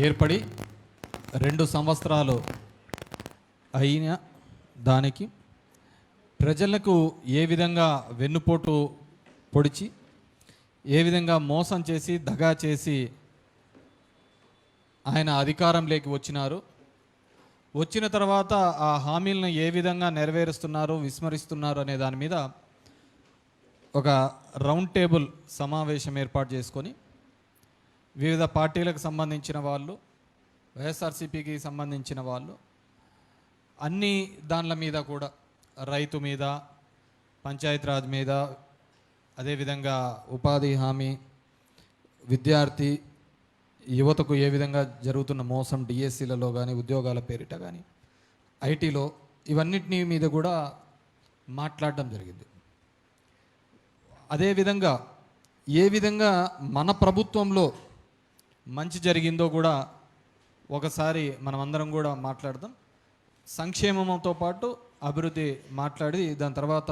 ఏర్పడి 2 సంవత్సరాలు అయిన దానికి ప్రజలకు ఏ విధంగా వెన్నుపోటు పొడిచి ఏ విధంగా మోసం చేసి దగా చేసి ఆయన అధికారంలోకి వచ్చిన తర్వాత ఆ హామీలను ఏ విధంగా నెరవేరుస్తున్నారు విస్మరిస్తున్నారు అనే దాని మీద ఒక రౌండ్ టేబుల్ సమావేశం ఏర్పాటు చేసుకొని వివిధ పార్టీలకు సంబంధించిన వాళ్ళు, వైఎస్ఆర్సీపీకి సంబంధించిన వాళ్ళు, అన్ని దానిల మీద కూడా రైతు మీద, పంచాయతీరాజ్ మీద, అదేవిధంగా ఉపాధి హామీ, విద్యార్థి యువతకు ఏ విధంగా జరుగుతున్న మోసం డిఎస్సీలలో కానీ ఉద్యోగాల పేరిట కానీ ఐటీలో ఇవన్నిటినీ మీద కూడా మాట్లాడడం జరిగింది. అదేవిధంగా ఏ విధంగా మన ప్రభుత్వంలో మంచి జరిగిందో కూడా ఒకసారి మనమందరం కూడా మాట్లాడదాం. సంక్షేమంతో పాటు అభివృద్ధి మాట్లాడి దాని తర్వాత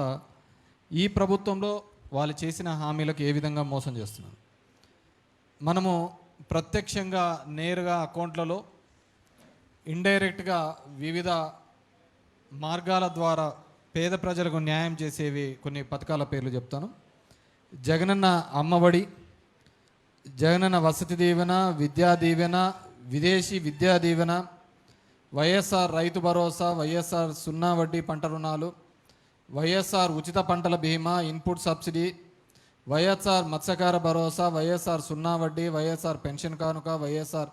ఈ ప్రభుత్వంలో వాళ్ళు చేసిన హామీలకు ఏ విధంగా మోసం చేస్తున్నారు. మనము ప్రత్యక్షంగా నేరుగా అకౌంట్లలో, ఇండైరెక్ట్గా వివిధ మార్గాల ద్వారా పేద ప్రజలకు న్యాయం చేసేవి కొన్ని పథకాల పేర్లు చెప్తాను. జగనన్న అమ్మఒడి, జగనన్న వసతి దీవెన, విద్యా దీవెన, విదేశీ విద్యా దీవెన, వైఎస్ఆర్ రైతు భరోసా, వైఎస్ఆర్ 0 వడ్డీ పంట రుణాలు, వైఎస్ఆర్ ఉచిత పంటల బీమా, ఇన్పుట్ సబ్సిడీ, వైఎస్ఆర్ మత్స్యకార భరోసా, వైఎస్ఆర్ 0 వడ్డీ, వైఎస్ఆర్ పెన్షన్ కానుక, వైఎస్ఆర్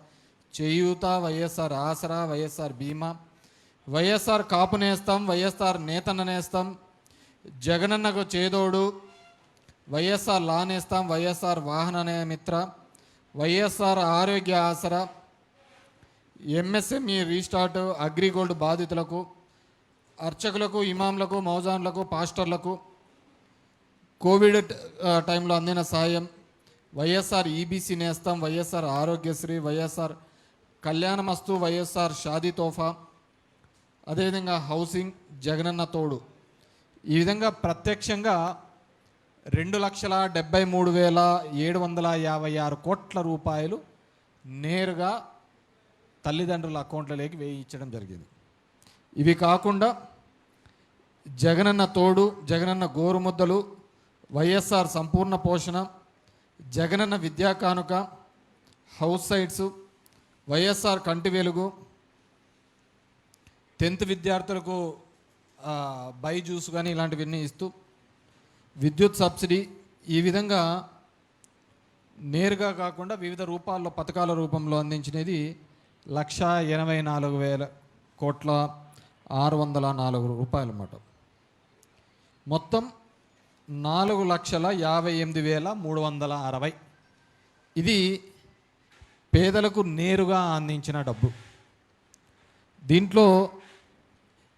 చేయూత, వైఎస్ఆర్ ఆసరా, వైఎస్ఆర్ బీమా, వైఎస్ఆర్ కాపు నేస్తం, వైఎస్ఆర్ నేతన్న నేస్తం, జగనన్నకు చేదోడు, వైఎస్ఆర్ లా నేస్తం, వైఎస్ఆర్ వాహన మిత్ర, వైఎస్ఆర్ ఆరోగ్య ఆసరా, ఎంఎస్ఎంఈ రీస్టార్ట్, అగ్రిగోల్డ్ బాధితులకు, అర్చకులకు, ఇమాంలకు, మౌజాన్లకు, పాస్టర్లకు కోవిడ్ టైంలో అందిన సాయం, వైఎస్ఆర్ ఈబీసీ నేస్తం, వైఎస్ఆర్ ఆరోగ్యశ్రీ, వైఎస్ఆర్ కళ్యాణమస్తు, వైఎస్ఆర్ షాదీ తోఫా, అదేవిధంగా హౌసింగ్, జగనన్న తోడు. ఈ విధంగా ప్రత్యక్షంగా 2,73,756 కోట్ల రూపాయలు నేరుగా తల్లిదండ్రుల అకౌంట్లలోకి వేయించడం జరిగింది. ఇవి కాకుండా జగనన్న తోడు, జగనన్న గోరుముద్దలు, వైఎస్ఆర్ సంపూర్ణ పోషణ, జగనన్న విద్యా కానుక, హౌస్ సైట్స్, వైఎస్ఆర్ కంటి వెలుగు, 10th విద్యార్థులకు బైజూస్ కానీ ఇలాంటివన్నీ ఇస్తూ, విద్యుత్ సబ్సిడీ, ఈ విధంగా నేరుగా కాకుండా వివిధ రూపాల్లో పథకాల రూపంలో అందించినది 1,84,604 రూపాయలు అన్నమాట. మొత్తం 4,58,360. ఇది పేదలకు నేరుగా అందించిన డబ్బు. దీంట్లో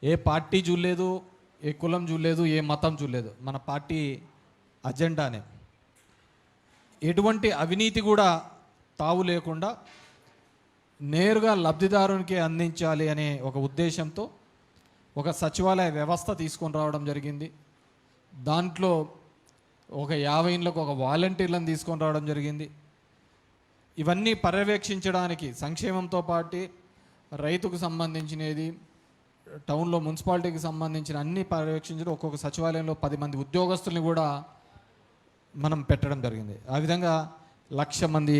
ఏ పార్టీ చూడలేదు, ఏ కులం చూడలేదు, ఏ మతం చూడలేదు. మన పార్టీ అజెండానే. ఎటువంటి అవినీతి కూడా తావు లేకుండా నేరుగా లబ్ధిదారునికి అందించాలి అనే ఒక ఉద్దేశంతో ఒక సచివాలయ వ్యవస్థ తీసుకొని రావడం జరిగింది. దాంట్లో ఒక 50 ఇండ్లకు ఒక వాలంటీర్లను తీసుకొని రావడం జరిగింది. ఇవన్నీ పర్యవేక్షించడానికి సంక్షేమంతో పాటు రైతుకు సంబంధించినది, టౌన్లో మున్సిపాలిటీకి సంబంధించిన అన్ని పర్యవేక్షించడం, ఒక్కొక్క సచివాలయంలో 10 మంది ఉద్యోగస్తుల్ని కూడా మనం పెట్టడం జరిగింది. ఆ విధంగా 1,00,000 మంది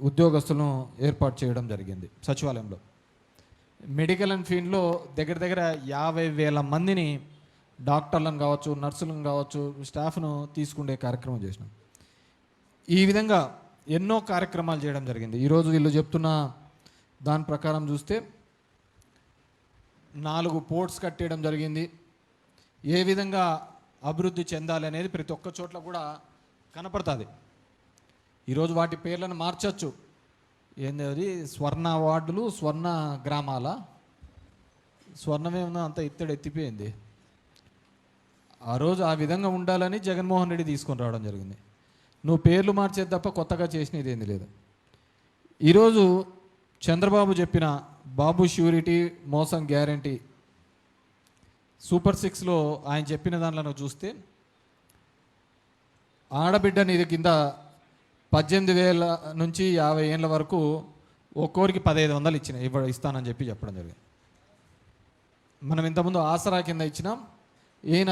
ఉద్యోగస్తులను ఏర్పాటు చేయడం జరిగింది సచివాలయంలో. మెడికల్ అండ్ ఫీల్డ్లో దగ్గర 50,000 మందిని, డాక్టర్లను కావచ్చు, నర్సులను కావచ్చు, స్టాఫ్ను తీసుకునే కార్యక్రమం చేసినాం. ఈ విధంగా ఎన్నో కార్యక్రమాలు చేయడం జరిగింది. ఈరోజు వీళ్ళు చెప్తున్న దాని ప్రకారం చూస్తే 4 పోర్ట్స్ కట్టేయడం జరిగింది. ఏ విధంగా అభివృద్ధి చెందాలి అనేది ప్రతి ఒక్క చోట్ల కూడా కనపడుతుంది. ఈరోజు వాటి పేర్లను మార్చచ్చు. ఏంది స్వర్ణ వార్డులు, స్వర్ణ గ్రామాల, స్వర్ణమేమో అంత ఇత్తడి ఎత్తిపోయింది. ఆ రోజు ఆ విధంగా ఉండాలని జగన్మోహన్ రెడ్డి తీసుకొని రావడం జరిగింది. నువ్వు పేర్లు మార్చేది తప్ప కొత్తగా చేసినది ఏంది లేదు. ఈరోజు చంద్రబాబు చెప్పిన బాబు ష్యూరిటీ, మోసం గ్యారంటీ, సూపర్ 6లో ఆయన చెప్పిన దానిలో చూస్తే ఆడబిడ్డ నిధి కింద 18,000 నుంచి 50 ఏళ్ళ వరకు ఒక్కోరికి 1500 ఇస్తానని చెప్పడం జరిగింది. మనం ఇంతకుముందు ఆసరా కింద ఇచ్చినాం. ఈయన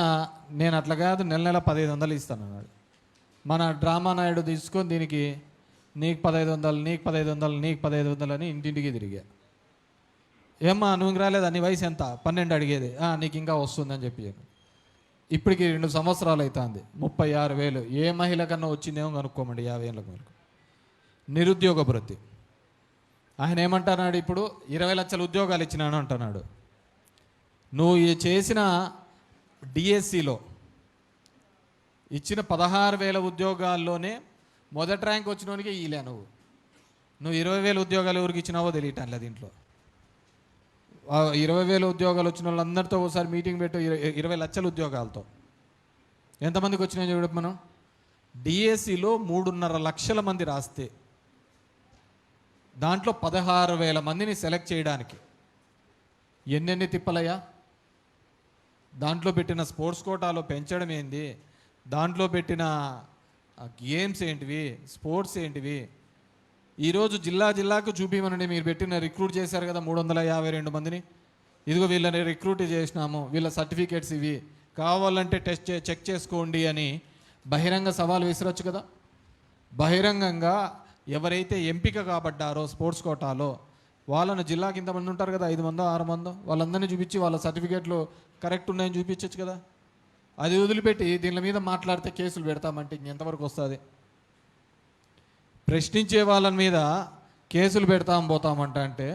నేను అట్లా కాదు, నెల నెల 1500 ఇస్తానన్నాడు. మన డ్రామా నాయుడు తీసుకొని దీనికి నీకు 1500, నీకు 1500, నీకు 1500 అని ఇంటింటికి తిరిగా. ఏమ్మా నువ్వు రాలేదు, నీ వయసు ఎంత? 12 అడిగేది. నీకు ఇంకా వస్తుందని చెప్పాను. ఇప్పటికి 2 సంవత్సరాలు అవుతుంది. 36,000. ఏ మహిళ కన్నా వచ్చిందేమో కనుక్కోమండి. 50 ఏళ్ళకు వరకు నిరుద్యోగ భృతి. ఆయన ఏమంటున్నాడు, ఇప్పుడు 20 లక్షల ఉద్యోగాలు ఇచ్చినాను అంటున్నాడు. నువ్వు చేసిన డిఎస్సిలో ఇచ్చిన 16,000 ఉద్యోగాల్లోనే మొదటి ర్యాంక్ వచ్చినోనికే ఇలే. నువ్వు 20,000 ఉద్యోగాలు ఎవరికి ఇచ్చినావో తెలియటం లేదు. దీంట్లో 20,000 ఉద్యోగాలు వచ్చిన వాళ్ళందరితో ఒకసారి మీటింగ్ పెట్టు. 20 లక్షల ఉద్యోగాలతో ఎంతమందికి వచ్చినాయో చూడ. మనం డిఎస్సిలో 3.5 లక్షల మంది రాస్తే దాంట్లో 16,000 మందిని సెలెక్ట్ చేయడానికి ఎన్నెన్ని తిప్పలయ్యా. దాంట్లో పెట్టిన స్పోర్ట్స్ కోటాలో పెంచడం ఏంది, దాంట్లో పెట్టిన గేమ్స్ ఏంటివి, స్పోర్ట్స్ ఏంటివి. ఈరోజు జిల్లాకు చూపిమనండి. మీరు పెట్టిన రిక్రూట్ చేశారు కదా 352 మందిని. ఇదిగో వీళ్ళని రిక్రూట్ చేసినాము, వీళ్ళ సర్టిఫికేట్స్ ఇవి, కావాలంటే చెక్ చేసుకోండి అని బహిరంగ సవాల్ విసరొచ్చు కదా. బహిరంగంగా ఎవరైతే ఎంపిక కాబడ్డారో స్పోర్ట్స్ కోటాలో వాళ్ళను జిల్లాకి ఇంతమంది ఉంటారు కదా, 5 మందో 6 మందో, వాళ్ళందరినీ చూపించి వాళ్ళ సర్టిఫికేట్లు కరెక్ట్ ఉన్నాయని చూపించచ్చు కదా. అది వదిలిపెట్టి దీని మీద మాట్లాడితే కేసులు పెడతామంటే ఇంకెంతవరకు వస్తుంది? ప్రశ్నించే వాళ్ళ మీద కేసులు పోతామంటే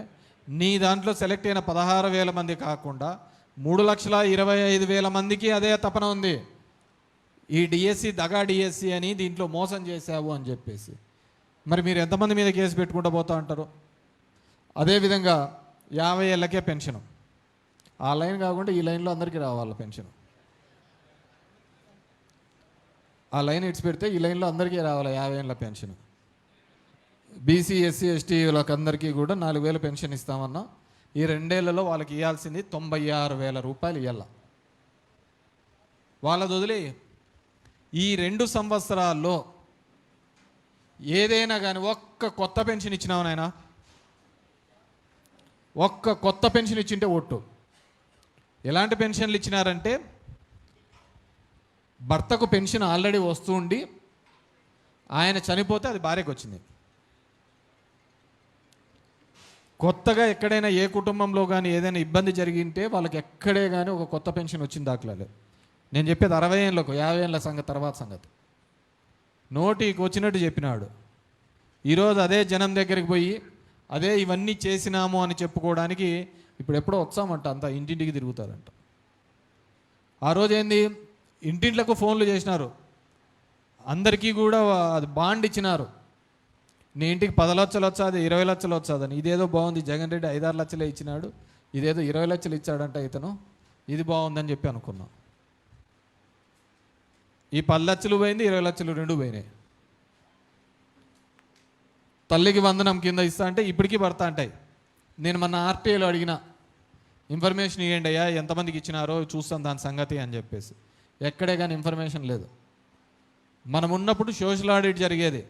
నీ దాంట్లో సెలెక్ట్ అయిన 16,000 మంది కాకుండా 3,25,000 మందికి అదే తపన ఉంది. ఈ డిఎస్సి దగా డిఎస్సి అని దీంట్లో మోసం చేశావు అని చెప్పేసి. మరి మీరు ఎంతమంది మీద కేసు పెట్టుకుంటూ పోతా ఉంటారు? అదేవిధంగా 50 ఏళ్ళకే పెన్షను. ఆ లైన్ కాకుండా ఈ లైన్లో అందరికీ రావాలి పెన్షన్. ఆ లైన్ ఇట్స్ పెడితే ఈ లైన్లో అందరికీ రావాలి 50 ఏళ్ళ పెన్షన్. బీసీ ఎస్సీ ఎస్టీ వాళ్ళకందరికీ కూడా 4,000 పెన్షన్ ఇస్తామన్నా. ఈ 2 ఏళ్లలో వాళ్ళకి ఇవ్వాల్సింది 96,000 రూపాయలు ఇవ్వాల. వాళ్ళది వదిలే ఈ 2 సంవత్సరాల్లో ఏదైనా కానీ ఒక్క కొత్త పెన్షన్ ఇచ్చినావు నాయనా, ఒక్క కొత్త పెన్షన్ ఇచ్చింటే ఒట్టు. ఎలాంటి పెన్షన్లు ఇచ్చినారంటే భర్తకు పెన్షన్ ఆల్రెడీ వస్తూ ఉండి ఆయన చనిపోతే అది భార్యకు వచ్చింది. కొత్తగా ఎక్కడైనా ఏ కుటుంబంలో కానీ ఏదైనా ఇబ్బంది జరిగింటే వాళ్ళకి ఎక్కడే కానీ ఒక కొత్త పెన్షన్ వచ్చిన దాఖలాలు. నేను చెప్పేది 60 ఏళ్ళకు 50 ఏళ్ళ సంగతి తర్వాత సంగతి. నోటికి వచ్చినట్టు చెప్పినాడు. ఈరోజు అదే జనం దగ్గరికి పోయి అదే ఇవన్నీ చేసినాము అని చెప్పుకోవడానికి ఇప్పుడు ఎప్పుడో వచ్చామంట, అంతా ఇంటింటికి తిరుగుతారంట. ఆ రోజు ఏంది, ఇంటింట్లకు ఫోన్లు చేసినారు, అందరికీ కూడా అది బాండ్ ఇచ్చినారు. నీ ఇంటికి 10 లక్షలు వచ్చాది, 20 లక్షలు వచ్చాదని. ఇదేదో బాగుంది, జగన్ రెడ్డి 5-6 లక్షలే ఇచ్చినాడు, ఇదేదో 20 లక్షలు ఇచ్చాడంట ఇతను, ఇది బాగుందని చెప్పి అనుకున్నాం. ఈ 10 లక్షలు పోయింది, 20 లక్షలు 2 పోయినాయి. తల్లికి వందనం కింద ఇస్తా అంటే ఇప్పటికీ పడతా అంటాయి. నేను మన ఆర్టీఐలో అడిగిన ఇన్ఫర్మేషన్ ఇవ్వండి అయ్యా, ఎంతమందికి ఇచ్చినారో చూస్తాం దాని సంగతి అని చెప్పేసి. ఎక్కడే కానీ ఇన్ఫర్మేషన్ లేదు. మనం ఉన్నప్పుడు సోషల్ ఆడిట్ జరిగేది,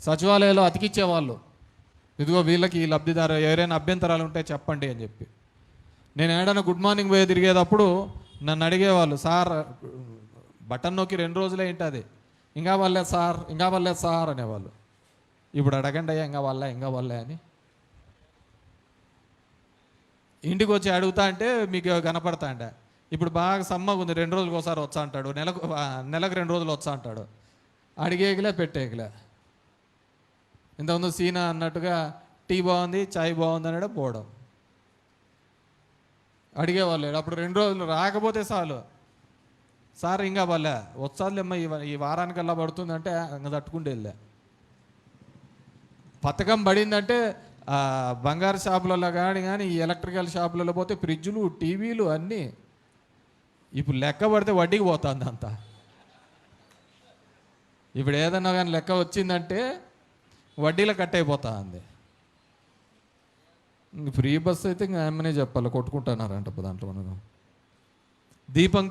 సచివాలయంలో అతికిచ్చేవాళ్ళు, ఇదిగో వీళ్ళకి ఈ లబ్ధిదారు ఎవరైనా అభ్యంతరాలు ఉంటే చెప్పండి అని చెప్పి. నేను ఏడైనా గుడ్ మార్నింగ్ పోయి తిరిగేటప్పుడు నన్ను అడిగేవాళ్ళు, సార్ బటన్ నొక్కి 2 రోజులే ఉంటుంది, ఇంకా వాళ్ళలేదు సార్, ఇంకా వాళ్ళలేదు సార్ అనేవాళ్ళు. ఇప్పుడు అడగండి అయ్యా ఇంకా వాళ్ళే అని. ఇంటికి వచ్చి అడుగుతా అంటే మీకు కనపడతా అంటే ఇప్పుడు బాగా సమ్మగా ఉంది, 2 రోజులకు ఒకసారి వచ్చా అంటాడు, నెలకు 2 రోజులు వచ్చా అంటాడు. అడిగేగిలే పెట్టేగిలే. ఇంతకుముందు సీనా అన్నట్టుగా టీ బాగుంది, చాయ్ బాగుంది అన్నాడు, పోవడం. అడిగేవాళ్ళు అప్పుడు 2 రోజులు రాకపోతే చాలు, సార్ ఇంకా వాళ్ళే వచ్చాదులేమ్మా ఈ వారానికల్లా పడుతుందంటే ఇంకా తట్టుకుంటే వెళ్ళా. పథకం పడిందంటే బంగారు షాపులలో కానీ ఈ ఎలక్ట్రికల్ షాపులలో పోతే ఫ్రిడ్జ్లు టీవీలు అన్నీ. ఇప్పుడు లెక్క పడితే వడ్డీకి పోతుంది అంతా. ఇప్పుడు ఏదన్నా కానీ లెక్క వచ్చిందంటే వడ్డీలో కట్ అయిపోతా ఉంది. ఫ్రీ బస్ అయితే ఇంకా ఏమనే చెప్పాలి, కొట్టుకుంటున్నారంట దాంట్లో. మనకు దీపం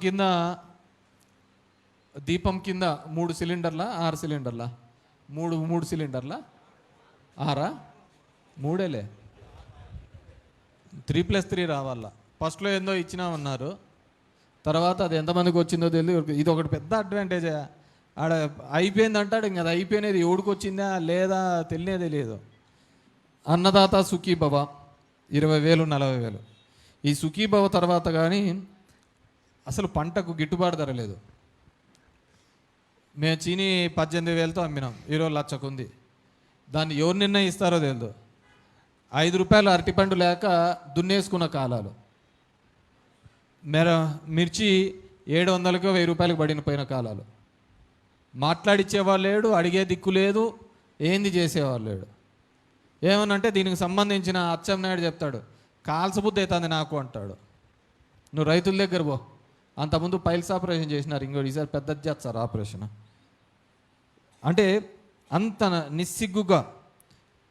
కింద 3 సిలిండర్లా 6 సిలిండర్లా 3 సిలిండర్లా 6 మూడేలే, 3+3 రావాలా. ఫస్ట్లో ఏందో ఇచ్చినామన్నారు, తర్వాత అది ఎంతమందికి వచ్చిందో తెలియదు. ఇది ఒకటి పెద్ద అడ్వాంటేజే. ఆడ అయిపోయింది అంటాడు, ఇంక అది అయిపోయినది ఎవడికి వచ్చిందా లేదా తెలియదు. అన్నదాత సుఖీభవ 20,000 40,000. ఈ సుఖీభవ తర్వాత కానీ అసలు పంటకు గిట్టుబాటు ధర లేదు. మేము చీని 18,000తో అమ్మినాం, ఈరోజు 1,00,000 ఉంది. దాన్ని ఎవరు నిర్ణయిస్తారో తెలియదు. 5 రూపాయలు అరటిపండు లేక దున్నేసుకున్న కాలాలు. మిర్చి 700కో 1,000 రూపాయలకు పోయిన కాలాలు. మాట్లాడిచ్చేవాళ్ళు లేడు, అడిగే దిక్కు లేదు, ఏంది చేసేవాళ్ళు లేడు. ఏమనంటే దీనికి సంబంధించిన అచ్చెన్నాయుడు చెప్తాడు, కాల్సబుద్ధి అవుతుంది నాకు అంటాడు. నువ్వు రైతుల దగ్గర పో, అంతకుముందు పైల్స్ ఆపరేషన్ చేసినారు, ఇంకోటి ఈసారి పెద్దది చేస్తారు ఆపరేషన్. అంటే అంత నిస్సిగ్గుగా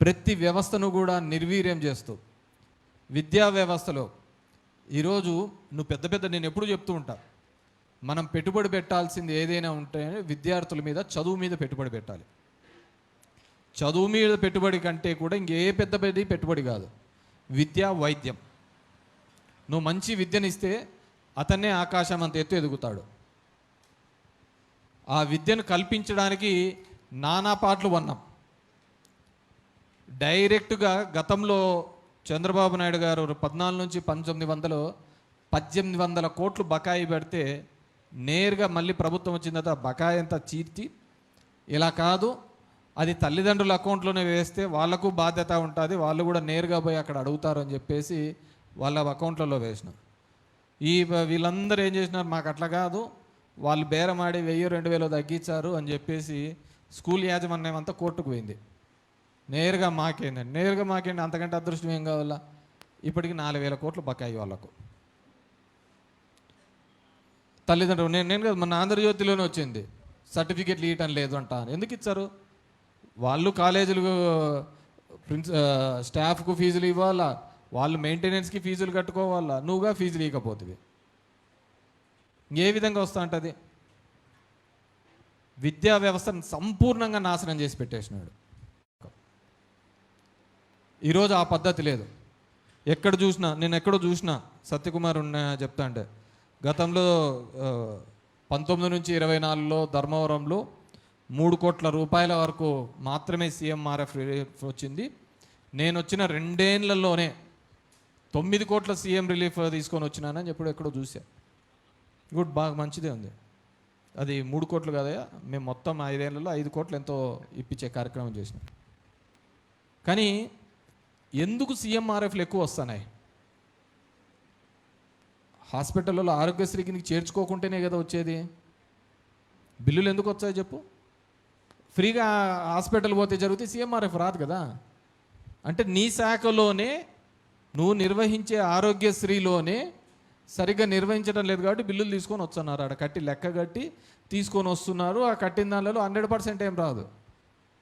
ప్రతి వ్యవస్థను కూడా నిర్వీర్యం చేస్తూ, విద్యా వ్యవస్థలో ఈరోజు నువ్వు పెద్ద నేను ఎప్పుడు చెప్తూ ఉంటా, మనం పెట్టుబడి పెట్టాల్సింది ఏదైనా ఉంటే విద్యార్థుల మీద, చదువు మీద పెట్టుబడి పెట్టాలి. చదువు మీద పెట్టుబడి కంటే కూడా ఇంకే పెద్ద పెట్టుబడి కాదు, విద్య వైద్యం. నువ్వు మంచి విద్యనిస్తే అతన్నే ఆకాశం అంత ఎత్తు ఎదుగుతాడు. ఆ విద్యను కల్పించడానికి నానా పాటలు వన్నాం. డైరెక్ట్గా గతంలో చంద్రబాబు నాయుడు గారు 14 నుంచి 1800 కోట్లు బకాయి పెడితే నేరుగా మళ్ళీ ప్రభుత్వం వచ్చిన తర్వాత బకాయి అంతా చీర్చి, ఇలా కాదు అది తల్లిదండ్రుల అకౌంట్లోనే వేస్తే వాళ్లకు బాధ్యత ఉంటుంది, వాళ్ళు కూడా నేరుగా పోయి అక్కడ అడుగుతారు అని చెప్పేసి వాళ్ళ అకౌంట్లలో వేసిన. వీళ్ళందరూ ఏం చేసినారు, మాకు అట్లా కాదు, వాళ్ళు బేరమాడి 1,000-2,000 తగ్గించారు అని చెప్పేసి స్కూల్ యాజమాన్యం అంతా కోర్టుకు పోయింది. నేరుగా మాకేంది అంతకంటే అదృష్టం ఏం కావాలా. ఇప్పటికి 4,000 కోట్లు బకాయి వాళ్ళకు. తల్లిదండ్రులు నేను కదా, మన ఆంధ్రజ్యోతిలోనే వచ్చింది, సర్టిఫికెట్లు ఇవ్వటం లేదు అంట. ఎందుకు ఇచ్చారు? వాళ్ళు కాలేజీలు స్టాఫ్కు ఫీజులు ఇవ్వాలా, వాళ్ళు మెయింటెనెన్స్కి ఫీజులు కట్టుకోవాలా, నువ్వుగా ఫీజులు ఇవ్వకపోతుంది ఏ విధంగా వస్తా ఉంటుంది? విద్యా వ్యవస్థను సంపూర్ణంగా నాశనం చేసి పెట్టేసినాడు. ఈరోజు ఆ పద్ధతి లేదు. నేను ఎక్కడో చూసినా సత్యకుమార్ చెప్తా అంటే, గతంలో 19 నుంచి 24లో ధర్మవరంలో 3 కోట్ల రూపాయల వరకు మాత్రమే సీఎంఆర్ఎఫ్ రిలీఫ్ వచ్చింది. నేను వచ్చిన 2 ఏళ్లలోనే 9 కోట్ల సీఎం రిలీఫ్ తీసుకొని వచ్చినానని ఎప్పుడు ఎక్కడో చూసా. గుడ్, బాగా మంచిదే ఉంది. అది 3 కోట్లు కాదయా, మేము మొత్తం 5 ఏళ్లలో 5 కోట్లు ఎంతో ఇప్పించే కార్యక్రమం చేసినాం. కానీ ఎందుకు సీఎంఆర్ఎఫ్లు ఎక్కువ వస్తున్నాయి? హాస్పిటల్లో ఆరోగ్యశ్రీకి నీకు చేర్చుకోకుంటేనే కదా వచ్చేది. బిల్లులు ఎందుకు వచ్చాయి చెప్పు? ఫ్రీగా హాస్పిటల్ పోతే జరిగితే సీఎంఆర్ఎఫ్ రాదు కదా. అంటే నీ శాఖలోనే నువ్వు నిర్వహించే ఆరోగ్యశ్రీలోనే సరిగ్గా నిర్వహించడం లేదు కాబట్టి బిల్లులు తీసుకొని వస్తున్నారు. ఆడ కట్టి లెక్క కట్టి తీసుకొని వస్తున్నారు. ఆ కట్టిన దానిలో 100% ఏం రాదు,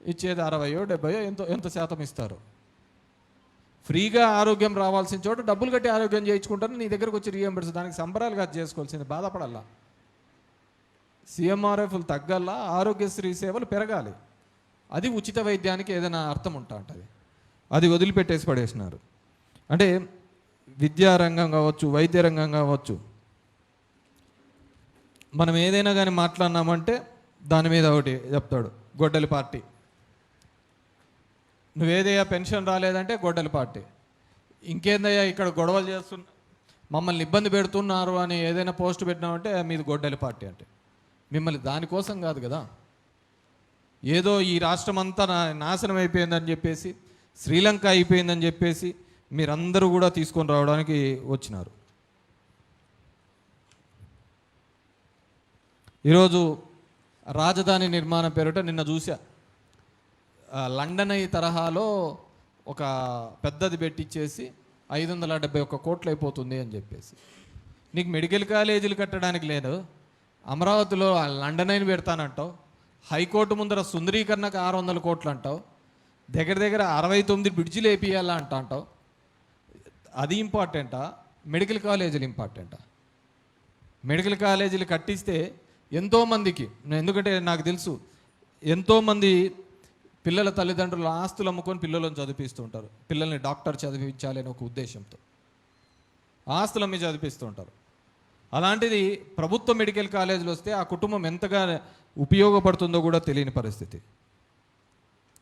ఇచ్చేది 60-70 ఎంత శాతం ఇస్తారు. ఫ్రీగా ఆరోగ్యం రావాల్సిన చోట డబ్బులు కట్టి ఆరోగ్యం చేయించుకుంటారు, నీ దగ్గరకు వచ్చి రీఎంబర్స్. దానికి సంబరాలు కాదు చేసుకోవాల్సింది, బాధపడాలా. సీఎంఆర్ఎఫ్లు తగ్గల్లా, ఆరోగ్యశ్రీ సేవలు పెరగాలి. అది ఉచిత వైద్యానికి ఏదైనా అర్థం ఉంటుంది. అది వదిలిపెట్టేసి పడేసినారు. అంటే విద్యారంగం కావచ్చు, వైద్య రంగం కావచ్చు, మనం ఏదైనా కానీ మాట్లాడినామంటే దాని మీద ఒకటి చెప్తాడు, గొడ్డలి పార్టీ. నువ్వేదయ్యా పెన్షన్ రాలేదంటే గొడ్డలి పార్టీ. ఇంకేందయ్యా ఇక్కడ గొడవలు చేస్తున్నా, మమ్మల్ని ఇబ్బంది పెడుతున్నారు అని ఏదైనా పోస్ట్ పెట్టినామంటే మీది గొడ్డలి పార్టీ. అంటే మిమ్మల్ని దానికోసం కాదు కదా, ఏదో ఈ రాష్ట్రం అంతా నాశనం అయిపోయిందని చెప్పేసి, శ్రీలంక అయిపోయిందని చెప్పేసి మీరందరూ కూడా తీసుకొని రావడానికి వచ్చినారు. ఈరోజు రాజధాని నిర్మాణం పేరిట నిన్న చూసా, లండన్ ఈ తరహాలో ఒక పెద్దది పెట్టించేసి 571 కోట్లు అయిపోతుంది అని చెప్పేసి. నీకు మెడికల్ కాలేజీలు కట్టడానికి లేదు, అమరావతిలో లండన్ అయిన పెడతానంటావు, హైకోర్టు ముందర సుందరీకరణకు 600 కోట్లు అంటావు, దగ్గర 69 బ్రిడ్జిలు వేపియాలా అంటావు. అది ఇంపార్టెంటా? మెడికల్ కాలేజీలు ఇంపార్టెంటా? మెడికల్ కాలేజీలు కట్టిస్తే ఎంతోమందికి, ఎందుకంటే నాకు తెలుసు ఎంతోమంది పిల్లల తల్లిదండ్రులు ఆస్తులు అమ్ముకొని పిల్లలను చదివిస్తూ ఉంటారు. పిల్లల్ని డాక్టర్ చదివించాలి అనే ఒక ఉద్దేశంతో ఆస్తులు అమ్మి చదివిస్తూ ఉంటారు. అలాంటిది ప్రభుత్వ మెడికల్ కాలేజీలు వస్తే ఆ కుటుంబం ఎంతగా ఉపయోగపడుతుందో కూడా తెలియని పరిస్థితి.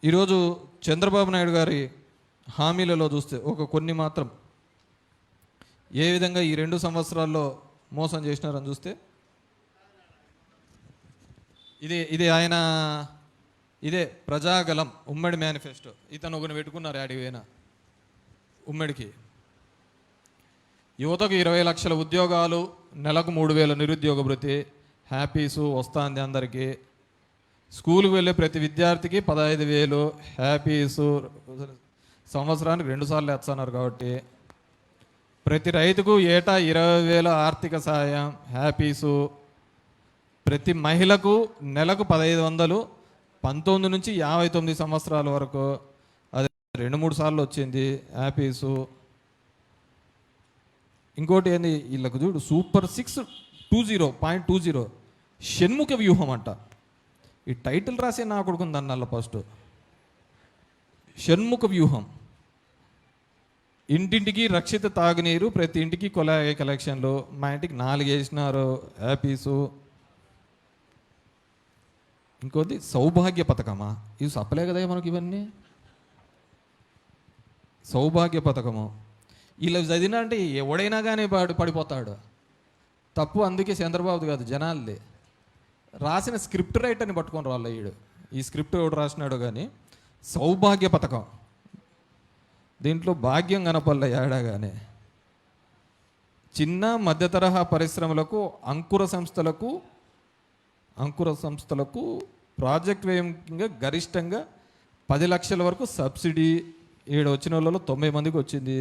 ఈరోజు చంద్రబాబు నాయుడు గారి హామీలలో చూస్తే కొన్ని మాత్రం ఏ విధంగా ఈ 2 సంవత్సరాల్లో మోసం చేసినారని చూస్తే ఇదే ప్రజాగలం ఉమ్మడి మేనిఫెస్టో. ఇతను ఒకరిని పెట్టుకున్నారు యాడివేనా ఉమ్మడికి. యువతకు 20 లక్షల ఉద్యోగాలు, నెలకు 3,000 నిరుద్యోగ భృతి, హ్యాపీసు వస్తుంది అందరికీ. స్కూల్కి వెళ్ళే ప్రతి విద్యార్థికి 15,000 హ్యాపీసు, సంవత్సరానికి 2 సార్లు ఎత్తన్నారు కాబట్టి. ప్రతి రైతుకు ఏటా 20,000 ఆర్థిక సాయం హ్యాపీసు. ప్రతి మహిళకు నెలకు 1,500, 19 నుంచి 59 సంవత్సరాల వరకు అది 2-3 సార్లు వచ్చింది హ్యాపీసు. ఇంకోటి ఏంది వీళ్ళకు చూడు, సూపర్ 620.20 షణ్ముఖ వ్యూహం అంట. ఈ టైటిల్ రాసే నా కొడుకుంది అన్నల్ల ఫస్ట్. షణ్ముఖ వ్యూహం. ఇంటింటికి రక్షిత తాగునీరు, ప్రతి ఇంటికి కొలాయి కలెక్షన్లు, మా ఇంటికి 4 వేసినారు హ్యాపీసు. ఇంకోటి సౌభాగ్య పథకమా, ఇవి చెప్పలే కదా మనకి ఇవన్నీ. సౌభాగ్య పథకము ఇలా చదివినా అంటే ఎవడైనా కానీ పడిపోతాడు. తప్పు అందుకే చంద్రబాబు కాదు జనాలది. రాసిన స్క్రిప్ట్ రైటర్ని పట్టుకొని రాళ్ళు వీడు. ఈ స్క్రిప్ట్ ఎవడు రాసినాడు కానీ సౌభాగ్య పథకం, దీంట్లో భాగ్యం కనపల్ల ఏడాగానే. చిన్న మధ్య తరహా పరిశ్రమలకు, అంకుర సంస్థలకు ప్రాజెక్ట్ వ్యయంగా గరిష్టంగా 10 లక్షల వరకు సబ్సిడీ. వచ్చిన వాళ్ళలో 90 మందికి వచ్చింది.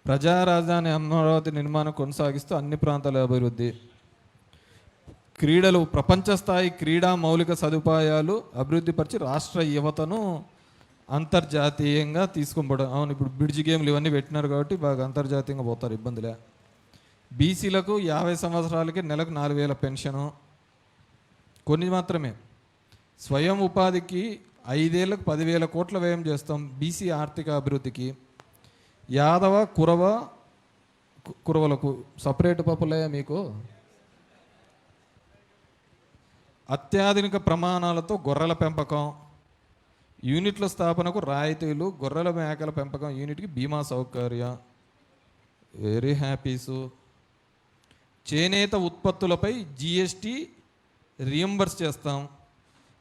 ప్రజా రాజధాని అమరావతి నిర్మాణం కొనసాగిస్తూ అన్ని ప్రాంతాల అభివృద్ధి. క్రీడలు, ప్రపంచ స్థాయి క్రీడా మౌలిక సదుపాయాలు అభివృద్ధి పరిచి రాష్ట్ర యువతను అంతర్జాతీయంగా తీసుకోబడం. అవును, ఇప్పుడు బ్రిడ్జ్ గేమ్లు ఇవన్నీ పెట్టినారు కాబట్టి బాగా అంతర్జాతీయంగా పోతారు, ఇబ్బందిలే. బీసీలకు 50 సంవత్సరాలకి నెలకు 4,000 పెన్షను. కొన్ని మాత్రమే. స్వయం ఉపాధికి 5 ఏళ్ళకు 10,000 కోట్ల వ్యయం చేస్తాం బీసీ ఆర్థిక అభివృద్ధికి. యాదవ కురవలకు సపరేట్ పప్పులే మీకు. అత్యాధునిక ప్రమాణాలతో గొర్రెల పెంపకం యూనిట్ల స్థాపనకు రాయితీలు, గొర్రెల మేకల పెంపకం యూనిట్కి బీమా సౌకర్యం. వెరీ హ్యాపీసు. చేనేత ఉత్పత్తులపై జీఎస్టీ రియంబర్స్ చేస్తాం.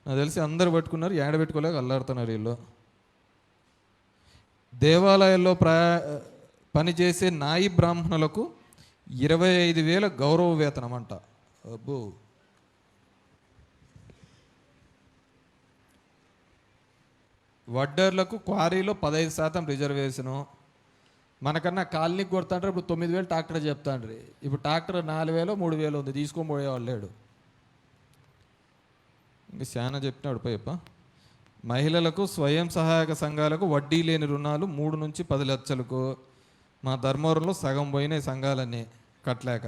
నాకు తెలిసి అందరు పెట్టుకున్నారు, ఏడబెట్టుకోలేక అల్లాడుతున్నారు వీళ్ళు. దేవాలయాల్లో పనిచేసే నాయి బ్రాహ్మణులకు 25,000 గౌరవ వేతనం అంట. అబ్బో. వడ్డర్లకు క్వారీలో 15% రిజర్వేషను. మనకన్నా కాలనీకి కొడతాంటారు, ఇప్పుడు 9,000 ట్రాక్టర్ చెప్తాండ్రి. ఇప్పుడు ట్రాక్టర్ 4,000 3,000 ఉంది, తీసుకొని పోయేవాళ్ళు లేడు. ఇంకా చాలా చెప్పినాడు పైప. మహిళలకు స్వయం సహాయక సంఘాలకు వడ్డీ లేని రుణాలు 3 నుంచి 10 లక్షలకు. మా ధర్మవరంలో సగం పోయినాయి సంఘాలన్నీ కట్టలేక,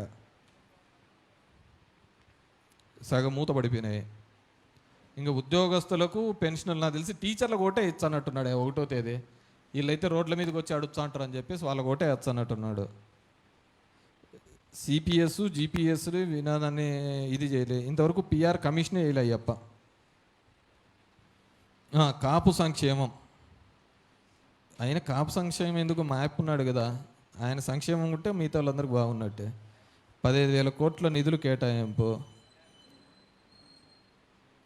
సగం మూత పడిపోయినాయి. ఇంకా ఉద్యోగస్తులకు పెన్షన్లు నాకు తెలిసి టీచర్లకు ఒకటే ఇచ్చన్నట్టున్నాడు 1వ తేదీ. వీళ్ళైతే రోడ్ల మీదకి వచ్చి అడుగుతా అంటారు అని చెప్పేసి వాళ్ళకు ఒకటే ఇచ్చన్నట్టున్నాడు. సిపిఎస్ జిపిఎస్లు వినాదాన్ని ఇది చేయలే ఇంతవరకు. పిఆర్ కమిషనే వేయలే అయ్యప్ప. కాపు సంక్షేమం, ఆయన కాపు సంక్షేమం ఎందుకు మ్యాప్ ఉన్నాడు కదా, ఆయన సంక్షేమం ఉంటే మిగతా వాళ్ళందరికీ బాగున్నట్టే. 15,000 కోట్ల నిధులు కేటాయింపు.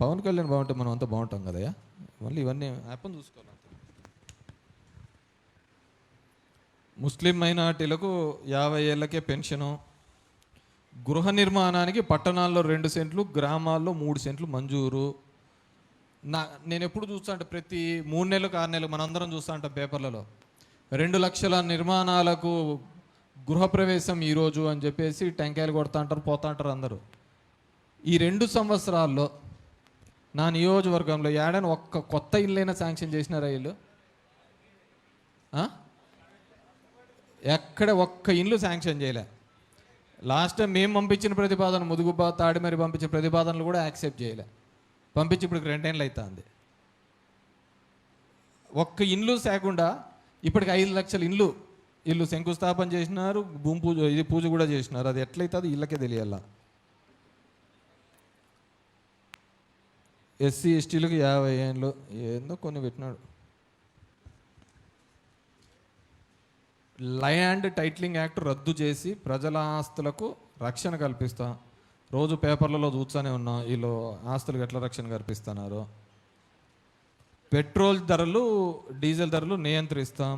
పవన్ కళ్యాణ్ బాగుంటే మనం అంతా బాగుంటాం కదయ్యా. మళ్ళీ ఇవన్నీ యాప్ని చూసుకోవాలి. ముస్లిం మైనార్టీలకు 50 ఏళ్ళకే పెన్షను. గృహ నిర్మాణానికి పట్టణాల్లో 2 సెంట్లు, గ్రామాల్లో 3 సెంట్లు మంజూరు. నేను ఎప్పుడు చూస్తా అంటే ప్రతి 3 నెలలకు 6 నెలలకు మనందరం చూస్తా ఉంటాం పేపర్లలో 2 లక్షల నిర్మాణాలకు గృహప్రవేశం ఈరోజు అని చెప్పేసి టెంకాయలు కొడతా అంటారు, పోతా అంటారు అందరూ. ఈ 2 సంవత్సరాల్లో నా నియోజకవర్గంలో ఏడాది ఒక్క కొత్త ఇల్లైనా శాంక్షన్ చేసినారా వీళ్ళు? ఎక్కడ ఒక్క ఇల్లు శాంక్షన్ చేయలే. లాస్ట్ టైం మేము పంపించిన ప్రతిపాదన, ముదుగుబ్బ తాడిమరి పంపించిన ప్రతిపాదనలు కూడా యాక్సెప్ట్ చేయలే. పంపించి ఇప్పుడు 2 ఏళ్ళు అవుతుంది. ఒక్క ఇండ్లు లేకుండా ఇప్పటికి 5 లక్షల ఇల్లు శంకుస్థాపన చేసినారు, భూమి పూజ పూజ కూడా చేసినారు. అది ఎట్లయితే ఇళ్ళకే తెలియాల. ఎస్సీ ఎస్టీలకు 50 ఏళ్ళు ఏందో కొన్ని పెట్టినాడు. ల్యాండ్ టైటిలింగ్ యాక్ట్ రద్దు చేసి ప్రజల ఆస్తులకు రక్షణ కల్పిస్తాం. రోజు పేపర్లలో చూస్తూనే ఉన్నాం వీళ్ళు ఆస్తులకు ఎట్లా రక్షణ కల్పిస్తున్నారు. పెట్రోల్ ధరలు, డీజిల్ ధరలు నియంత్రిస్తాం.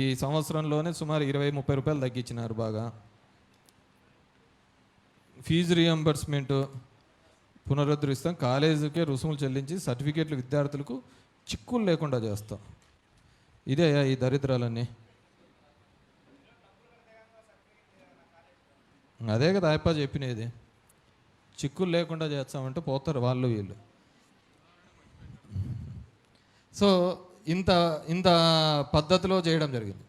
ఈ సంవత్సరంలోనే సుమారు 20-30 రూపాయలు తగ్గించినారు బాగా. Fee reimbursement పునరుద్ధరిస్తాం. కాలేజీకే రుసుములు చెల్లించి సర్టిఫికేట్లు విద్యార్థులకు చిక్కులు లేకుండా చేస్తాం. ఇదే ఈ దరిద్రాలన్నీ. అదే కదా ఆయప్ప చెప్పినది, చిక్కులు లేకుండా చేస్తామంటే పోతారు వాళ్ళు వీళ్ళు. సో ఇంత ఇంత పద్ధతిలో చేయడం జరిగింది.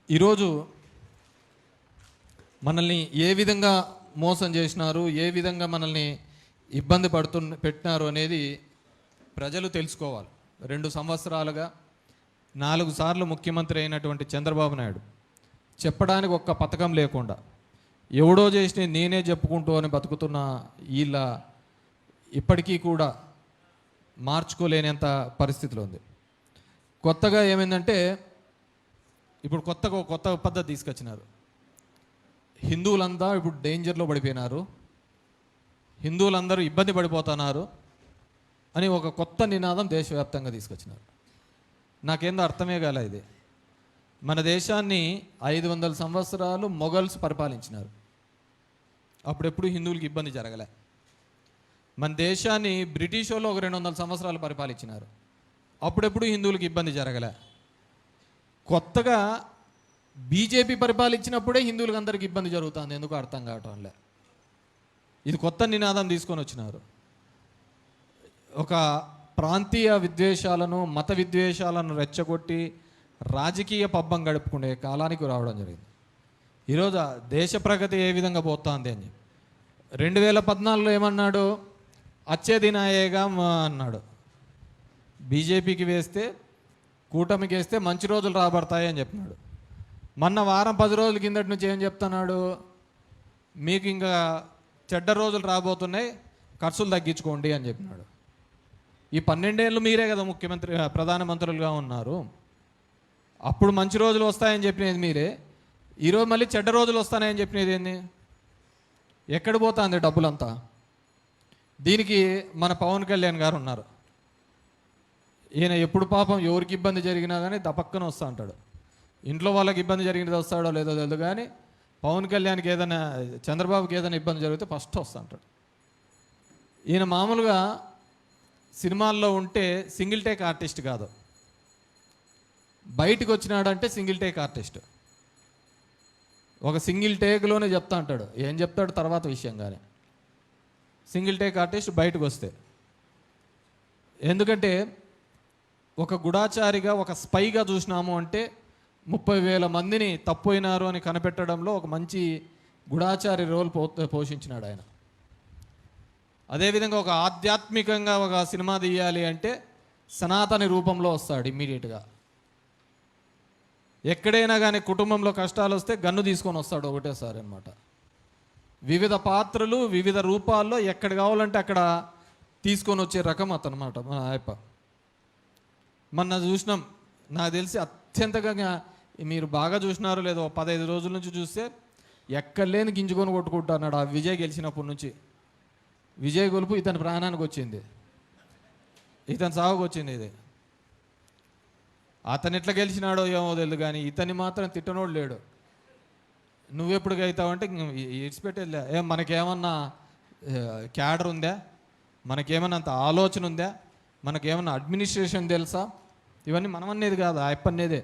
ఈరోజు మనల్ని ఏ విధంగా మోసం చేసినారు, ఏ విధంగా మనల్ని ఇబ్బంది పెట్టినారు అనేది ప్రజలు తెలుసుకోవాలి. 2 సంవత్సరాలుగా 4 సార్లు ముఖ్యమంత్రి అయినటువంటి చంద్రబాబు నాయుడు చెప్పడానికి ఒక్క పథకం లేకుండా ఎవడో చేసిన నేనే చెప్పుకుంటూ అని బతుకుతున్న వీళ్ళ ఇప్పటికీ కూడా మార్చుకోలేనంత పరిస్థితిలో ఉంది. కొత్తగా ఏమైందంటే ఇప్పుడు కొత్త పద్ధతి తీసుకొచ్చినారు. హిందువులంతా ఇప్పుడు డేంజర్లో పడిపోయినారు, హిందువులందరూ ఇబ్బంది పడిపోతున్నారు అని ఒక కొత్త నినాదం దేశవ్యాప్తంగా తీసుకొచ్చినారు. నాకేందో అర్థమే కాలే ఇది. మన దేశాన్ని 500 సంవత్సరాలు మొఘల్స్ పరిపాలించినారు. అప్పుడెప్పుడు హిందువులకి ఇబ్బంది జరగలే. మన దేశాన్ని బ్రిటిష్ వాళ్ళు ఒక 200 సంవత్సరాలు పరిపాలించినారు. అప్పుడెప్పుడు హిందువులకి ఇబ్బంది జరగలే. కొత్తగా బీజేపీ పరిపాలించినప్పుడే హిందువులకు అందరికీ ఇబ్బంది జరుగుతుంది. ఎందుకు అర్థం కావటం లే. ఇది కొత్త నినాదం తీసుకొని వచ్చినారు. ఒక ప్రాంతీయ విద్వేషాలను, మత విద్వేషాలను రెచ్చగొట్టి రాజకీయ పబ్బం గడుపుకునే కాలానికి రావడం జరిగింది. ఈరోజు దేశ ప్రగతి ఏ విధంగా పోతుంది అని 2014లో ఏమన్నాడు, అచ్చేది నాయేగా అన్నాడు. బీజేపీకి వేస్తే, కూటమికి వేస్తే మంచి రోజులు రాబడతాయి అని చెప్పినాడు. మొన్న వారం 10 రోజుల కిందటి నుంచి ఏం చెప్తున్నాడు, మీకు ఇంకా చెడ్డ రోజులు రాబోతున్నాయి, ఖర్చులు తగ్గించుకోండి అని చెప్పినాడు. ఈ 12 ఏళ్ళు మీరే కదా ప్రధానమంత్రులుగా ఉన్నారు. అప్పుడు మంచి రోజులు వస్తాయని చెప్పినది మీరే, ఈరోజు మళ్ళీ చెడ్డ రోజులు వస్తాయని చెప్పినది ఏంది? ఎక్కడ పోతుంది డబ్బులంతా? దీనికి మన పవన్ కళ్యాణ్ గారు ఉన్నారు. ఈయన ఎప్పుడు పాపం ఎవరికి ఇబ్బంది జరిగినా కానీ దపక్కన వస్తూ ఉంటాడు. ఇంట్లో వాళ్ళకి ఇబ్బంది జరిగినది వస్తాడో లేదో తెలియదు, కానీ పవన్ కళ్యాణ్కి ఏదైనా, చంద్రబాబుకి ఏదైనా ఇబ్బంది జరిగితే ఫస్ట్ వస్తూ ఉంటాడు. ఈయన మామూలుగా సినిమాల్లో ఉంటే సింగిల్ టేక్ ఆర్టిస్ట్ కాదు, బయటకు వచ్చినాడంటే సింగిల్ టేక్ ఆర్టిస్ట్. ఒక సింగిల్ టేక్లోనే చెప్తా అంటాడు, ఏం చెప్తాడు తర్వాత విషయం. కానీ సింగిల్ టేక్ ఆర్టిస్ట్ బయటకు వస్తే, ఎందుకంటే ఒక గుడాచారిగా, ఒక స్పైగా చూసినాము అంటే 30,000 మందిని తప్పోయినారు అని కనిపెట్టడంలో ఒక మంచి గుడాచారి రోల్ పోషించినాడు ఆయన. అదేవిధంగా ఒక ఆధ్యాత్మికంగా ఒక సినిమా తీయాలి అంటే సనాతని రూపంలో వస్తాడు ఇమ్మీడియట్గా. ఎక్కడైనా కానీ కుటుంబంలో కష్టాలు వస్తే గన్ను తీసుకొని వస్తాడు ఒకటేసారి అనమాట. వివిధ పాత్రలు వివిధ రూపాల్లో ఎక్కడ కావాలంటే అక్కడ తీసుకొని వచ్చే రకం అతనమాట మన ఆయప్ప. మొన్న చూసినాం, నాకు తెలిసి అత్యంతగా మీరు బాగా చూసినారో లేదో, 15 రోజుల నుంచి చూస్తే ఎక్కడలేని గింజుకొని కొట్టుకుంటున్నాడు. ఆ విజయ్ గెలిచినప్పటి నుంచి విజయ్ గొలుపు ఇతని ప్రాణానికి వచ్చింది, ఇతని సాగుకు వచ్చింది. ఇది అతను ఎట్లా గెలిచినాడో ఏమో తెలియదు, కానీ ఇతన్ని మాత్రం తిట్టనోడు లేడు. నువ్వెప్పుడు అవుతావంటే ఇడిచిపెట్టేదిలే. మనకేమన్నా క్యాడర్ ఉందా, మనకేమన్నా అంత ఆలోచన ఉందా, మనకేమన్నా అడ్మినిస్ట్రేషన్ తెలుసా? ఇవన్నీ మనం అనేది కాదు, ఆయప్పనేదే.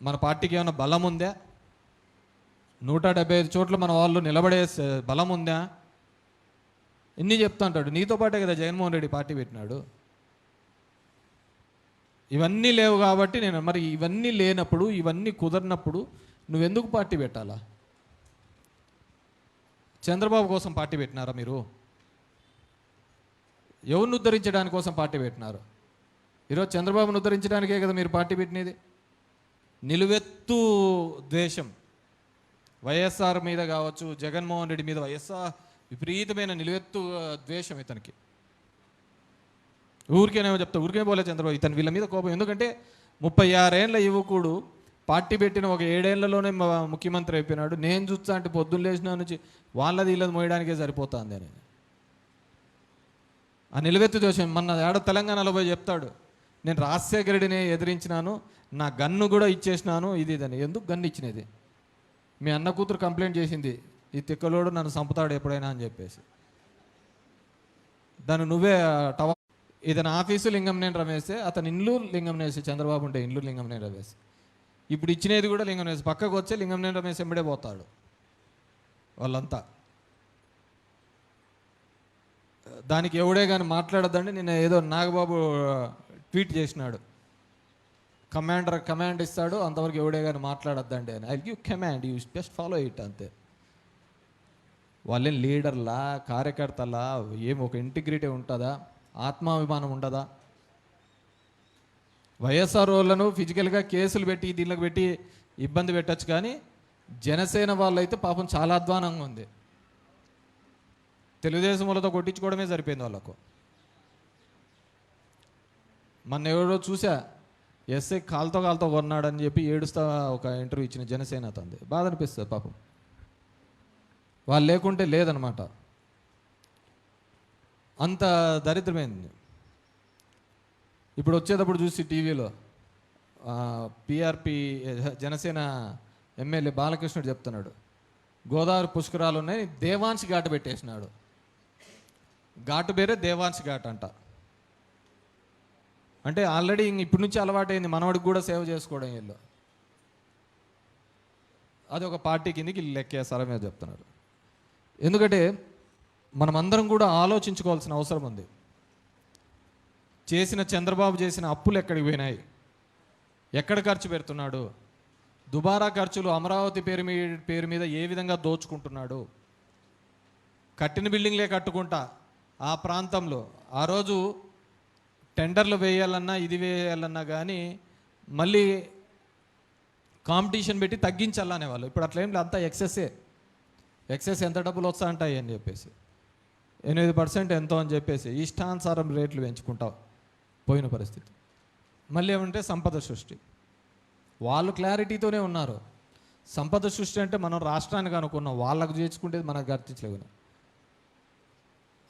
మన పార్టీకి ఏమైనా బలం ఉందా? 175 చోట్ల మన వాళ్ళు నిలబడే బలం ఉందా? ఇన్ని చెప్తా అంటాడు. నీతో పాటే కదా జగన్మోహన్ రెడ్డి పార్టీ పెట్టినాడు. ఇవన్నీ లేవు కాబట్టి మరి ఇవన్నీ లేనప్పుడు, ఇవన్నీ కుదరినప్పుడు నువ్వెందుకు పార్టీ పెట్టాలా? చంద్రబాబు కోసం పార్టీ పెట్టినారా మీరు? ఎవరిని ఉద్ధరించడానికి కోసం పార్టీ పెట్టినారు? ఈరోజు చంద్రబాబును ఉద్ధరించడానికే కదా మీరు పార్టీ పెట్టినది. నిలువెత్తు ద్వేషం వైఎస్ఆర్ మీద కావచ్చు, జగన్మోహన్ రెడ్డి మీద వైఎస్ఆర్ విపరీతమైన నిలువెత్తు ద్వేషం ఇతనికి. ఊరికేనేమో చెప్తా, ఊరికే పోలే చంద్రబాబు, ఇతను వీళ్ళ మీద కోపం. ఎందుకంటే 36 ఏళ్ళ యువకుడు పార్టీ పెట్టిన ఒక 7 ఏళ్లలోనే ముఖ్యమంత్రి అయిపోయినాడు. నేను చూస్తా అంటే పొద్దున్న లేచిన నుంచి వాళ్ళది వీళ్ళది మోయడానికే సరిపోతుంది అని ఆ నిలువెత్తు ద్వేషం. మొన్న తెలంగాణలో పోయి చెప్తాడు, నేను రాజశేఖర రెడ్డిని ఎదిరించినాను, నా గన్ను కూడా ఇచ్చేసినాను, ఇది ఇదని. ఎందుకు గన్ను ఇచ్చినది? మీ అన్న కూతురు కంప్లైంట్ చేసింది, ఈ తిక్కలోడు నన్ను చంపుతాడు ఎప్పుడైనా అని చెప్పేసి. దాన్ని నువ్వే ఇతని ఆఫీసు లింగంనేని రమేష్, అతని ఇల్లు లింగంనేని, చంద్రబాబు ఉంటే ఇల్లు లింగంనేని రమేష్. ఇప్పుడు ఇచ్చినది కూడా లింగంనేని. పక్కకు వచ్చే లింగంనేని రమేష్ ఎంబడే పోతాడు వాళ్ళంతా. దానికి ఎవడే కానీ మాట్లాడద్దండి. నేను ఏదో నాగబాబు ట్వీట్ చేసినాడు, కమాండ్ ఇస్తాడు, అంతవరకు ఎవడే కానీ మాట్లాడద్దండి అని. I give command, you just follow it అంతే. వాళ్ళేం లీడర్లా, కార్యకర్తలా, ఏం ఒక ఇంటిగ్రిటీ ఉంటుందా, ఆత్మాభిమానం ఉండదా? వైఎస్ఆర్ వాళ్ళను ఫిజికల్గా కేసులు పెట్టి దీనికి పెట్టి ఇబ్బంది పెట్టచ్చు, కానీ జనసేన వాళ్ళైతే పాపం చాలా అధ్వానంగా ఉంది. తెలుగుదేశం వాళ్ళతో కొట్టించుకోవడమే సరిపోయింది వాళ్ళకు. మొన్న ఎవరో చూసా, ఎస్ఐ కాలుతో కొన్నాడని చెప్పి ఏడుస్తా ఒక ఇంటర్వ్యూ ఇచ్చిన జనసేన తంది. బాధ అనిపిస్తుంది పాపం. వాళ్ళు లేకుంటే లేదనమాట, అంత దరిద్రమైంది. ఇప్పుడు వచ్చేటప్పుడు చూసి టీవీలో పిఆర్పి జనసేన ఎమ్మెల్యే బాలకృష్ణుడు చెప్తున్నాడు, గోదావరి పుష్కరాలు ఉన్నాయి, దేవాంశ్ ఘాట్ పెట్టేసినాడు. ఘాటు పేరే దేవాంశ్ ఘాట్ అంట. అంటే ఆల్రెడీ ఇప్పటి నుంచి అలవాటైంది మనవాడికి కూడా సేవ చేసుకోవడం. వీళ్ళు అది ఒక పార్టీ కిందకి లెక్కేస్తారా మీద చెప్తున్నారు. ఎందుకంటే మనమందరం కూడా ఆలోచించుకోవాల్సిన అవసరం ఉంది. చంద్రబాబు చేసిన అప్పులు ఎక్కడికి పోయినాయి, ఎక్కడ ఖర్చు పెడుతున్నాడు, దుబారా ఖర్చులు అమరావతి పేరు మీద ఏ విధంగా దోచుకుంటున్నాడు, కట్టిన బిల్డింగ్లే కట్టుకుంటా ఆ ప్రాంతంలో ఆ రోజు టెండర్లు వేయాలన్నా ఇది వేయాలన్నా కానీ మళ్ళీ కాంపిటీషన్ పెట్టి తగ్గించాలనే వాళ్ళు. ఇప్పుడు అట్లా ఏం లేదు, అంతా ఎక్సెస్ ఎంత డబ్బులు వస్తా అంటాయి అని చెప్పేసి 8% ఎంతో అని చెప్పేసి ఇష్టానుసారం రేట్లు పెంచుకుంటావు పోయిన పరిస్థితి. మళ్ళీ ఏమంటే సంపద సృష్టి, వాళ్ళు క్లారిటీతోనే ఉన్నారు. సంపద సృష్టి అంటే మనం రాష్ట్రానికి అనుకున్నాం, వాళ్ళకు చేర్చుకుంటే మనకు గుర్తించలేవు.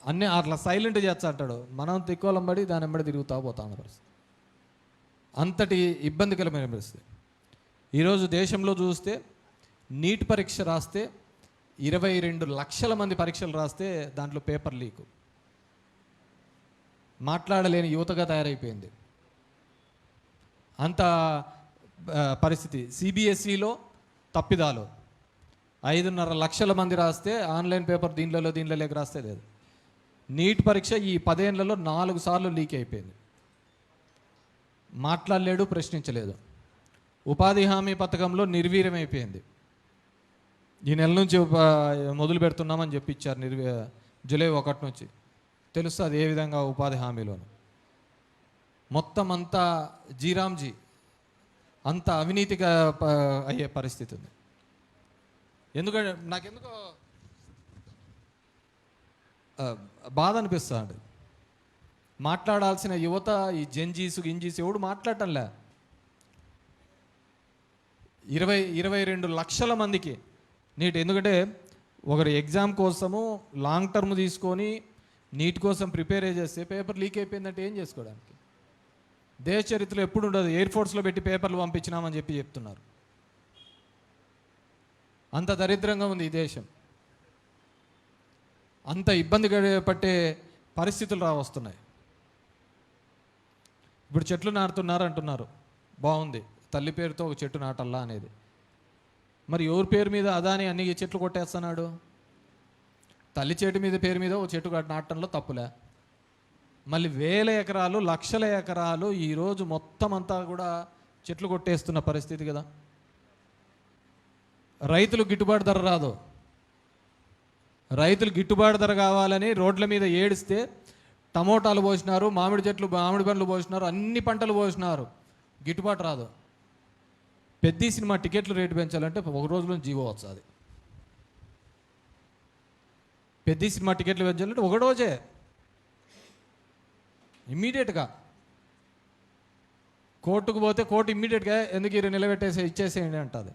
అన్నీ అట్లా సైలెంట్ చేస్తా అంటాడు, మనం తిక్కోలం పడి దాని వెంబడి తిరుగుతా పోతాం పరిస్థితి. అంతటి ఇబ్బందికరమైన పరిస్థితి. ఈరోజు దేశంలో చూస్తే నీట్ పరీక్ష రాస్తే 22 లక్షల మంది పరీక్షలు రాస్తే దాంట్లో పేపర్ లీకు, మాట్లాడలేని యువతగా తయారైపోయింది అంత పరిస్థితి. సిబిఎస్ఈలో తప్పిదాలు 5.5 లక్షల మంది రాస్తే ఆన్లైన్ పేపర్ దీంట్లో లేక రాస్తే లేదు. నీట్ పరీక్ష ఈ 10 ఏళ్లలో 4 సార్లు లీక్ అయిపోయింది. మాట్లాడలేడు, ప్రశ్నించలేదు. ఉపాధి హామీ పథకంలో నిర్వీర్యమైపోయింది. ఈ నెల నుంచి మొదలు పెడుతున్నామని చెప్పి ఇచ్చారు, జూలై 1 నుంచి తెలుస్తుంది ఏ విధంగా ఉపాధి హామీలోను. మొత్తం అంతా జీరాంజీ, అంత అవినీతిగా అయ్యే పరిస్థితి ఉంది. ఎందుకంటే నాకెందుకో బాధ అనిపిస్తుంది. మాట్లాడాల్సిన యువత ఈ గింజీస్ ఎవడు మాట్లాడటంలే. 22 లక్షల మందికి నీట్. ఎందుకంటే ఒకరి ఎగ్జామ్ కోసము లాంగ్ టర్మ్ తీసుకొని నీట్ కోసం ప్రిపేర్ చేస్తే పేపర్ లీక్ అయిపోయిందంటే ఏం చేసుకోవడానికి? దేశ చరిత్రలో ఎప్పుడు ఉండదు, ఎయిర్ ఫోర్స్లో పెట్టి పేపర్లు పంపించినామని చెప్పి చెప్తున్నారు. అంత దరిద్రంగా ఉంది ఈ దేశం. అంత ఇబ్బంది పట్టే పరిస్థితులు వస్తున్నాయి. ఇప్పుడు చెట్లు నాటుతున్నారు అంటున్నారు, బాగుంది, తల్లి పేరుతో ఒక చెట్టు నాటల్లా అనేది. మరి ఎవరి పేరు మీద అదాని అన్ని చెట్లు కొట్టేస్తున్నాడు? తల్లి పేరు మీద ఒక చెట్టు నాటడంలో తప్పులే. మళ్ళీ వేల ఎకరాలు, లక్షల ఎకరాలు ఈరోజు మొత్తం అంతా కూడా చెట్లు కొట్టేస్తున్న పరిస్థితి కదా. రైతులు గిట్టుబాటు ధర రాదు. రైతులు గిట్టుబాటు ధర కావాలని రోడ్ల మీద ఏడిస్తే టమోటాలు పోసినారు, మామిడి పండ్లు పోసినారు, అన్ని పంటలు పోసినారు, గిట్టుబాటు రాదు. పెద్ద సినిమా టికెట్లు రేటు పెంచాలంటే ఒక రోజులో జీవో వస్తుంది. పెద్ద సినిమా టికెట్లు పెంచాలంటే ఒక రోజే ఇమ్మీడియట్గా కోర్టుకు పోతే కోర్టు ఇమ్మీడియట్గా ఎందుకు ఈ నిలబెట్టేసి ఇచ్చేసేయండి అంటుంది.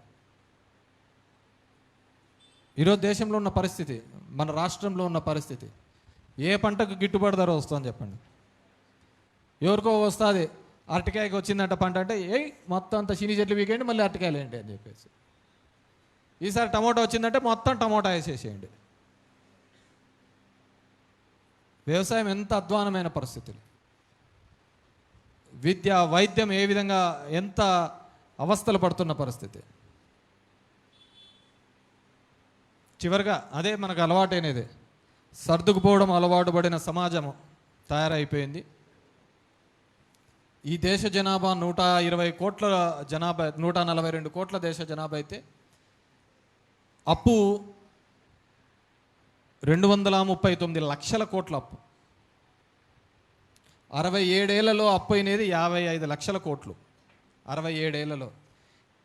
ఈరోజు దేశంలో ఉన్న పరిస్థితి, మన రాష్ట్రంలో ఉన్న పరిస్థితి, ఏ పంటకు గిట్టుబాటు ధర వస్తుందని చెప్పండి. ఎవరికో వస్తుంది, అరటికాయకి వచ్చిందంట పంట అంటే మొత్తం అంత శని చెట్లు వీకేయండి, మళ్ళీ అరటికాయలు ఏంటి అని చెప్పేసి. ఈసారి టమోటా వచ్చిందంటే మొత్తం టమోటా వేసేసేయండి. వ్యవసాయం ఎంత అధ్వానమైన పరిస్థితులు, విద్య వైద్యం ఏ విధంగా ఎంత అవస్థలు పడుతున్న పరిస్థితి. చివరిగా అదే మనకు అలవాటైనది, సర్దుకుపోవడం అలవాటు పడిన సమాజం తయారైపోయింది. ఈ దేశ జనాభా 120 కోట్ల జనాభా, 142 కోట్ల దేశ జనాభా అయితే అప్పు 239 లక్షల కోట్ల అప్పు. 67 ఏళ్లలో అప్పు అయినది 55 లక్షల కోట్లు. 67 ఏళ్లలో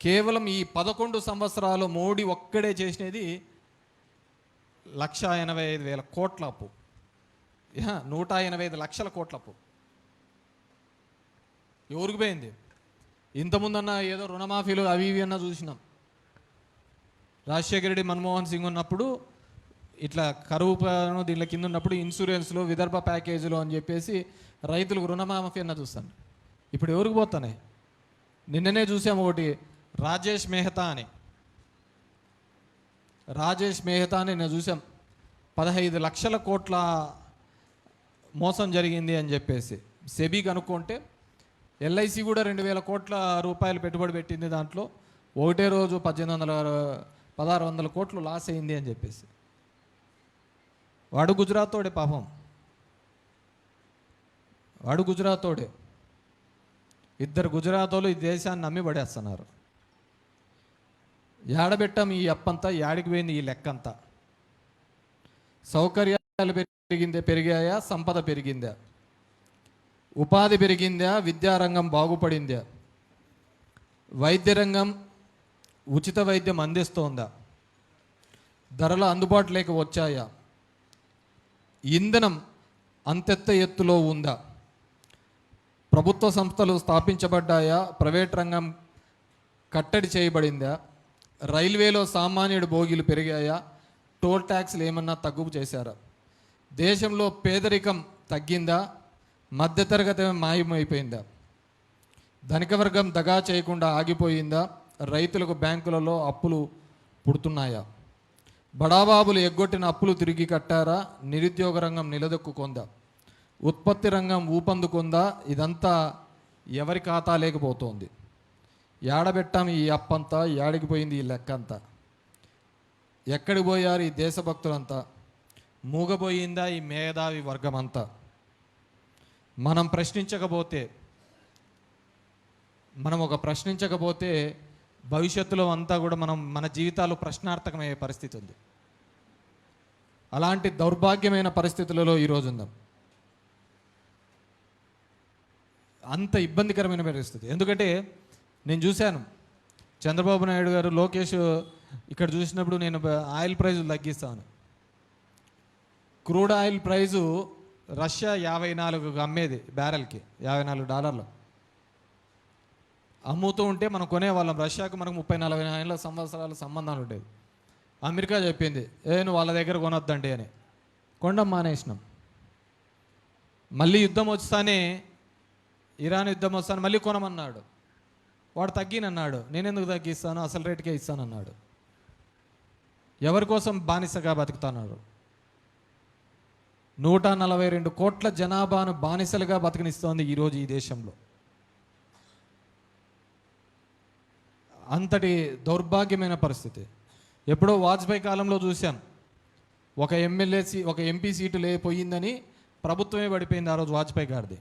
కేవలం ఈ 11 సంవత్సరాలు మోడీ ఒక్కడే చేసినది 185,000 కోట్ల అప్పు. 185 లక్షల కోట్ల అప్పు ఎవరికి పోయింది? ఇంతకుముందన్న ఏదో రుణమాఫీలు అవి ఇవి అన్నా చూసినాం. రాజశేఖర రెడ్డి, మన్మోహన్ సింగ్ ఉన్నప్పుడు ఇట్లా కరువు దీంట్లో కింద ఉన్నప్పుడు ఇన్సూరెన్స్లో విదర్భ ప్యాకేజీలో అని చెప్పేసి రైతులకు రుణమాఫీ అన్న చూస్తాను. ఇప్పుడు ఎవరికి పోతానే? నిన్ననే చూసాము ఒకటి, రాజేష్ మెహతా అని నేను చూసాం. 15 లక్షల కోట్ల మోసం జరిగింది అని చెప్పేసి సెబీ కనుక్కుంటే, ఎల్ఐసి కూడా 2,000 కోట్ల రూపాయలు పెట్టుబడి పెట్టింది, దాంట్లో ఒకటే రోజు 1,600 కోట్లు లాస్ అయింది అని చెప్పేసి. వాడు గుజరాతోడే పాపం, వాడు గుజరాతోడే. 2 గుజరాతోలు ఈ దేశాన్ని నమ్మి పడేస్తున్నారు. ఏడబెట్టాం ఈ అప్పంతా, యాడికి పోయింది ఈ లెక్కంతా? సౌకర్యాలు పెరిగాయా? సంపద పెరిగిందా? ఉపాధి పెరిగిందా? విద్యారంగం బాగుపడిందా? వైద్య రంగం ఉచిత వైద్యం అందిస్తోందా? ధరలు అందుబాటులోకి వచ్చాయా? ఇంధనం అంతెత్త ఎత్తులో ఉందా? ప్రభుత్వ సంస్థలు స్థాపించబడ్డాయా? ప్రైవేట్ రంగం కట్టడి చేయబడిందా? రైల్వేలో సామాన్యుడి భోగిలు పెరిగాయా? టోల్ ట్యాక్స్లు ఏమన్నా తగ్గు చేశారా? దేశంలో పేదరికం తగ్గిందా? మధ్యతరగతి మాయమైపోయిందా? ధనిక వర్గం దగా చేయకుండా ఆగిపోయిందా? రైతులకు బ్యాంకులలో అప్పులు పుడుతున్నాయా? బడాబాబులు ఎగ్గొట్టిన అప్పులు తిరిగి కట్టారా? నిరుద్యోగ రంగం నిలదొక్కుందా? ఉత్పత్తి రంగం ఊపందుకుందా? ఇదంతా ఎవరి ఖాతా లేకపోతుంది. ఏడబెట్టాం ఈ అప్పంతా, యాడికి పోయింది ఈ లెక్కంతా? ఎక్కడికి పోయారు ఈ దేశభక్తులంతా? మూగబోయిందా ఈ మేధావి వర్గం అంతా? మనం ప్రశ్నించకపోతే భవిష్యత్తులో అంతా కూడా మన జీవితాలు ప్రశ్నార్థకమయ్యే పరిస్థితి ఉంది. అలాంటి దౌర్భాగ్యమైన పరిస్థితులలో ఈరోజు ఉందాం. అంత ఇబ్బందికరమైన పరిస్థితి. ఎందుకంటే నేను చూశాను, చంద్రబాబు నాయుడు గారు, లోకేష్ ఇక్కడ చూసినప్పుడు నేను ఆయిల్ ప్రైజులు తగ్గిస్తాను. క్రూడ్ ఆయిల్ ప్రైజు రష్యా 54 అమ్మేది బ్యారెల్కి, $54 అమ్ముతూ ఉంటే మనం కొనేవాళ్ళం. రష్యాకు మనకు 30-40 సంవత్సరాల సంబంధాలు ఉండేది. అమెరికా చెప్పింది, నువ్వు వాళ్ళ దగ్గర కొనొద్దండి అని. కొండం మానేసినాం. మళ్ళీ యుద్ధం వస్తానే, ఇరాన్ యుద్ధం వస్తాను మళ్ళీ కొనమన్నాడు. వాడు తగ్గినన్నాడు. నేనెందుకు తగ్గిస్తాను, అసలు రేటుకే ఇస్తానన్నాడు. ఎవరి కోసం బానిసగా బతుకుతున్నారు? 142 కోట్ల జనాభాను బానిసలుగా బతకనిస్తోంది ఈరోజు ఈ దేశంలో. అంతటి దౌర్భాగ్యమైన పరిస్థితి. ఎప్పుడో వాజ్పేయి కాలంలో చూశాం, ఒక ఎంపీ సీటు పోయిందని ప్రభుత్వమే పడిపోయింది ఆ రోజు వాజ్పేయి గారిది.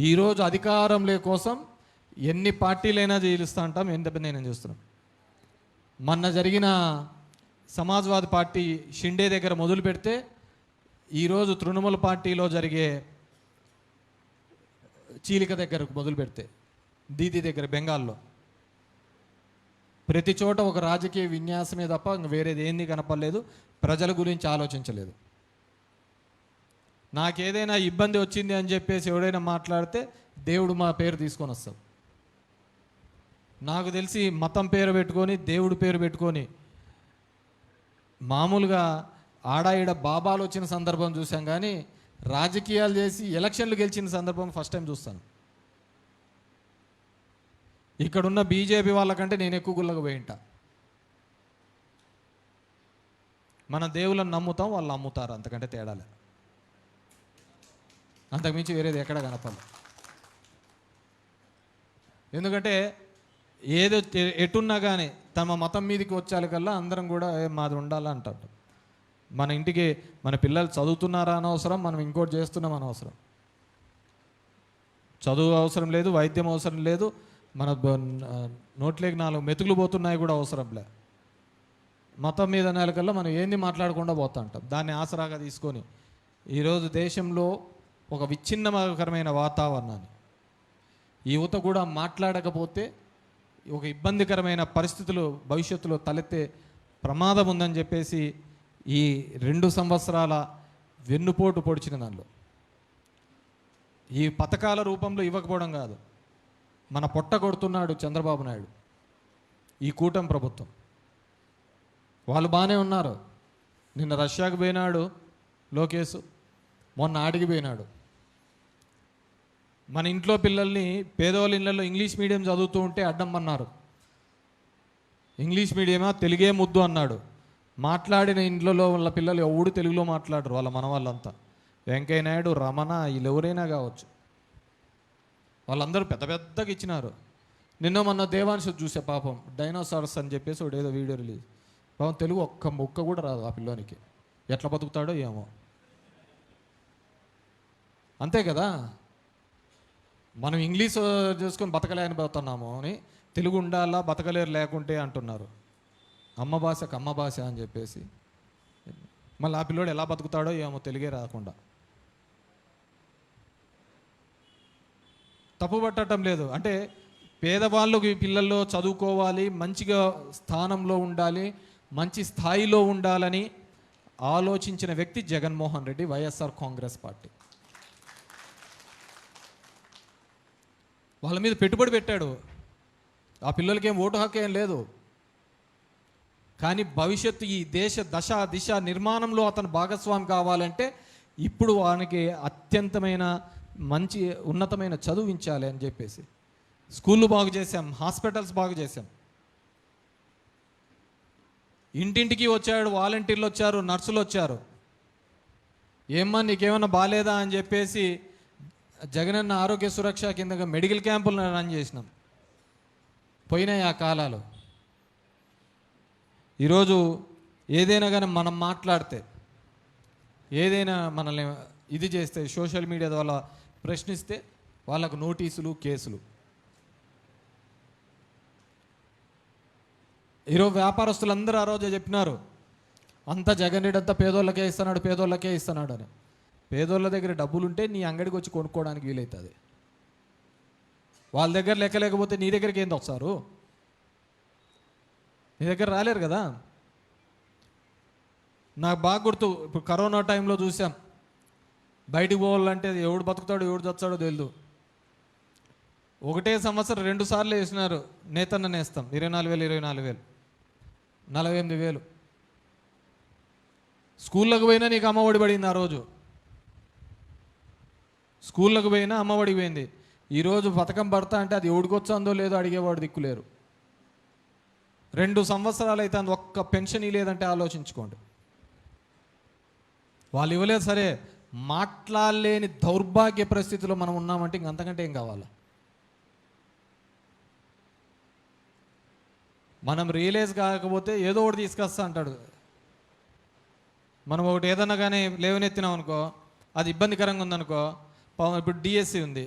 ఈరోజు అధికారంలో కోసం ఎన్ని పార్టీలైనా జీలుస్తూ ఉంటాం, నేను చూస్తున్నాం. మొన్న జరిగిన సమాజ్వాదీ పార్టీ షిండే దగ్గర మొదలు పెడితే ఈరోజు తృణమూల పార్టీలో జరిగే చీలిక దగ్గరకు మొదలు పెడితే, దీది దగ్గర బెంగాల్లో ప్రతి చోట ఒక రాజకీయ విన్యాసమే తప్ప ఇంక వేరేది ఏంది కనపడలేదు. ప్రజల గురించి ఆలోచించలేదు. నాకేదైనా ఇబ్బంది వచ్చింది అని చెప్పేసి ఎవడైనా మాట్లాడితే దేవుడు మా పేరు తీసుకొని వస్తాం. నాకు తెలిసి మతం పేరు పెట్టుకొని, దేవుడు పేరు పెట్టుకొని మామూలుగా ఆడాయిడ బాబాలు వచ్చిన సందర్భం చూసాం, కానీ రాజకీయాలు చేసి ఎలక్షన్లు గెలిచిన సందర్భం ఫస్ట్ టైం చూస్తాను. ఇక్కడున్న బీజేపీ వాళ్ళకంటే నేను ఎక్కువ గుళ్ళకు పోయింటా. మన దేవుళ్ళని నమ్ముతాం, వాళ్ళు అమ్ముతారు, అంతకంటే తేడాలే. అంతకుమించి వేరేది ఎక్కడ కనపడదు. ఎందుకంటే ఏదో ఎటున్నా కానీ తమ మతం మీదకి వచ్చాలి కల్లా అందరం కూడా మాది ఉండాలి అంటారు. మన ఇంటికి మన పిల్లలు చదువుతున్నారా అనవసరం, మనం ఇంకోటి చేస్తున్నాం అనవసరం. చదువు అవసరం లేదు, వైద్యం అవసరం లేదు, మన నోట్లోకి 4 మెతుకులు పోతున్నాయి కూడా అవసరం లే. మతం మీద నెలకల్లా మనం ఏంది మాట్లాడకుండా పోతా ఉంటాం. దాన్ని ఆసరాగా తీసుకొని ఈరోజు దేశంలో ఒక విచ్ఛిన్నకరమైన వాతావరణాన్ని, యువత కూడా మాట్లాడకపోతే ఒక ఇబ్బందికరమైన పరిస్థితులు భవిష్యత్తులో తలెత్తే ప్రమాదం ఉందని చెప్పేసి ఈ 2 సంవత్సరాల వెన్నుపోటు పొడిచిన దానిలో ఈ పథకాల రూపంలో ఇవ్వకపోవడం కాదు, మన పొట్ట కొడుతున్నాడు చంద్రబాబు నాయుడు, ఈ కూటమి ప్రభుత్వం. వాళ్ళు బాగానే ఉన్నారు. నిన్న రష్యాకు పోయినాడు లోకేష్, మొన్న ఆడికి పోయినాడు. మన ఇంట్లో పిల్లల్ని పేదవాళ్ళ ఇళ్ళల్లో ఇంగ్లీష్ మీడియం చదువుతూ ఉంటే అడ్డం అన్నారు. ఇంగ్లీష్ మీడియమా, తెలుగే ముద్దు అన్నాడు. మాట్లాడిన ఇంట్లో వాళ్ళ పిల్లలు ఎవడు తెలుగులో మాట్లాడరు, వాళ్ళ మన వాళ్ళంతా. వెంకయ్య నాయుడు, రమణ, వీళ్ళు ఎవరైనా కావచ్చు, వాళ్ళందరూ పెద్ద పెద్దగా ఇచ్చినారు. నిన్న మొన్న దేవాంశ చూసే పాపం డైనోసార్స్ అని చెప్పేసి ఒకటి ఏదో వీడియో రిలీజ్. పాపం తెలుగు ఒక్క ముక్క కూడా రాదు ఆ పిల్లోనికి. ఎట్లా బతుకుతాడో ఏమో. అంతే కదా, మనం ఇంగ్లీష్ చేసుకొని బతకలేకపోతున్నాము అని తెలుగు ఉండాలా, బతకలేరు లేకుంటే అంటున్నారు. అమ్మ భాషకు అమ్మ భాష అని చెప్పేసి మళ్ళీ ఆ పిల్లోడు ఎలా బతుకుతాడో ఏమో తెలుగే రాకుండా. తప్పు పట్టడం లేదు, అంటే పేదవాళ్ళకి పిల్లల్లో చదువుకోవాలి, మంచిగా స్థానంలో ఉండాలి, మంచి స్థాయిలో ఉండాలని ఆలోచించిన వ్యక్తి జగన్మోహన్ రెడ్డి, వైఎస్ఆర్ కాంగ్రెస్ పార్టీ. వాళ్ళ మీద పెట్టుబడి పెట్టాడు. ఆ పిల్లలకి ఏం ఓటు హక్కు ఏం లేదు, కానీ భవిష్యత్తు ఈ దేశ దిశ నిర్మాణంలో అతను భాగస్వామి కావాలంటే ఇప్పుడు వానికి అత్యంతమైన మంచి ఉన్నతమైన చదువించాలి అని చెప్పేసి స్కూళ్ళు బాగు చేశాం, హాస్పిటల్స్ బాగు చేశాం. ఇంటింటికి వచ్చాడు, వాలంటీర్లు వచ్చారు, నర్సులు వచ్చారు. ఏమ్మా నీకేమన్నా బాగాలేదా అని చెప్పేసి జగనన్న ఆరోగ్య సురక్ష కిందగా మెడికల్ క్యాంపులను రన్ చేసినాం. పోయినాయి ఆ కాలాలు. ఈరోజు ఏదైనా కానీ మనం మాట్లాడితే, ఏదైనా మనల్ని ఇది చేస్తే, సోషల్ మీడియా ద్వారా ప్రశ్నిస్తే వాళ్ళకు నోటీసులు, కేసులు. ఈరోజు వ్యాపారస్తులందరూ ఆ రోజే చెప్పినారు, అంతా జగన్ రెడ్డి అంతా పేదోళ్ళకే ఇస్తున్నాడు, పేదోళ్ళకే ఇస్తున్నాడు అని. పేదోళ్ళ దగ్గర డబ్బులు ఉంటే నీ అంగడికి వచ్చి కొనుక్కోవడానికి వీలవుతుంది. వాళ్ళ దగ్గర లెక్క లేకపోతే నీ దగ్గరికి ఏంది వస్తారు? నీ దగ్గర రాలేరు కదా. నాకు బాగా గుర్తు, ఇప్పుడు కరోనా టైంలో చూసాం, బయటికి పోవాలంటే ఎవడు బతుకుతాడో ఎవడు చచ్చాడో తెలియదు. ఒకటే సంవత్సరం 2 సార్లు వేసినారు నేతన్న నేస్తాం, 24,000, 24,000, 48,000. స్కూళ్ళకు పోయినా నీకు అమ్మఒడి పడింది. ఆ రోజు స్కూళ్ళకు పోయినా అమ్మఒడికి పోయింది. ఈరోజు పథకం పడతా అంటే అది ఎవడికొచ్చాందో లేదో అడిగేవాడు దిక్కులేరు. 2 సంవత్సరాలు అయితే ఒక్క పెన్షన్ ఇవ్వలేదంటే ఆలోచించుకోండి. వాళ్ళు ఇవ్వలేదు సరే, మాట్లాడలేని దౌర్భాగ్య పరిస్థితిలో మనం ఉన్నామంటే ఇంకంతకంటే ఏం కావాలా? మనం రియలైజ్ కాకపోతే ఏదో ఒకటి తీసుకొస్తా అంటాడు. మనం ఒకటి ఏదన్నా కానీ లేవనెత్తినాం అనుకో, అది ఇబ్బందికరంగా ఉందనుకో, ఇప్పుడు డిఎస్సి ఉంది,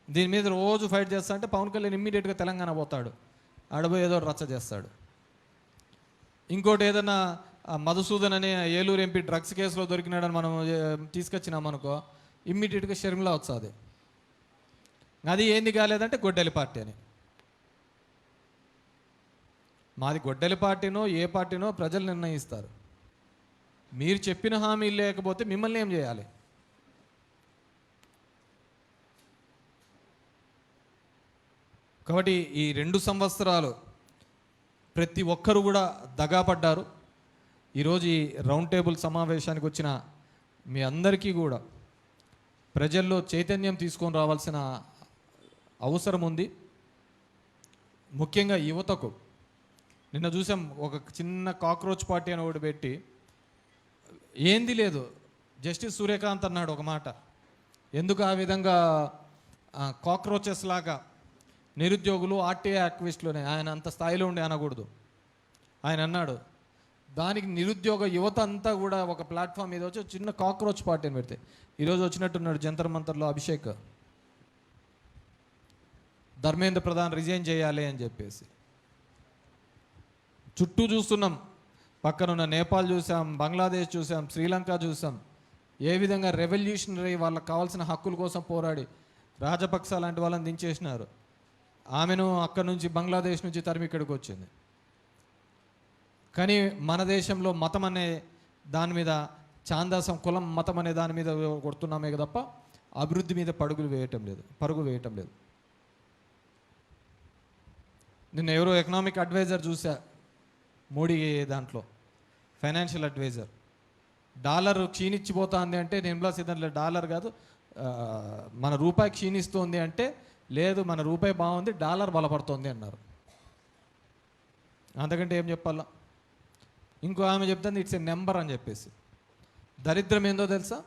దీని మీద రోజు ఫైట్ చేస్తా అంటే పవన్ కళ్యాణ్ ఇమ్మీడియట్గా తెలంగాణ పోతాడు, ఆడబోయి ఏదో రచ్చ చేస్తాడు. ఇంకోటి ఏదన్నా మధుసూదన్ అనే ఏలూరు ఎంపీ డ్రగ్స్ కేసులో దొరికినాడని మనం తీసుకొచ్చినాం అనుకో, ఇమ్మీడియట్గా షర్మిల వస్తుంది. అది ఏంది కాలేదంటే గొడ్డలి పార్టీ అని. మాది గొడ్డలి పార్టీనో ఏ పార్టీనో ప్రజలు నిర్ణయిస్తారు. మీరు చెప్పిన హామీలు లేకపోతే మిమ్మల్ని ఏం చేయాలి? కాబట్టి ఈ 2 సంవత్సరాలు ప్రతి ఒక్కరు కూడా దగాపడ్డారు. ఈరోజు ఈ రౌండ్ టేబుల్ సమావేశానికి వచ్చిన మీ అందరికీ కూడా ప్రజల్లో చైతన్యం తీసుకొని రావాల్సిన అవసరం ఉంది. ముఖ్యంగా యువతకు. నిన్న చూసాం, ఒక చిన్న కాక్రోచ్ పార్టీ అని ఒకటి పెట్టి, ఏంది లేదు, జస్టిస్ సూర్యకాంత్ అన్నాడు ఒక మాట, ఎందుకు ఆ విధంగా కాక్రోచెస్ లాగా నిరుద్యోగులు ఆర్టీఐ యాక్టివిస్టులోనే, ఆయన అంత స్థాయిలో ఉండి అనకూడదు. ఆయన అన్నాడు, దానికి నిరుద్యోగ యువత అంతా కూడా ఒక ప్లాట్ఫామ్ మీద వచ్చి చిన్న కాక్రోచ్ పార్టీ అని పెడితే, ఈరోజు వచ్చినట్టున్నాడు జంతర్ మంతర్లో అభిషేక్, ధర్మేంద్ర ప్రధాన్ రిజైన్ చేయాలి అని చెప్పేసి. చుట్టూ చూస్తున్నాం, పక్కనున్న నేపాల్ చూసాం, బంగ్లాదేశ్ చూసాం, శ్రీలంక చూసాం, ఏ విధంగా రెవల్యూషనరీ వాళ్ళకి కావాల్సిన హక్కుల కోసం పోరాడి రాజపక్స లాంటి వాళ్ళని దించేసినారు. ఆమెను అక్కడి నుంచి బంగ్లాదేశ్ నుంచి తరిమి ఇక్కడికి వచ్చింది. కానీ మన దేశంలో మతం అనే దాని మీద, ఛాందాసం, కులం, మతం అనే దాని మీద కొడుతున్నామే తప్ప అభివృద్ధి మీద పరుగు వేయటం లేదు. నిన్న ఎవరో ఎకనామిక్ అడ్వైజర్ చూసా, మోడీ దాంట్లో ఫైనాన్షియల్ అడ్వైజర్, డాలర్ క్షీణించిపోతుంది అంటే నిర్మలా సీతారామన్ డాలర్ కాదు మన రూపాయి క్షీణిస్తోంది అంటే, లేదు మన రూపాయి బాగుంది డాలర్ బలపడుతోంది అన్నారు. అంతకంటే ఏం చెప్పాలా? ఇంకో ఆమె చెప్తుంది ఇట్స్ ఏ నెంబర్ అని చెప్పేసి. దరిద్రం ఏందో తెలుసా?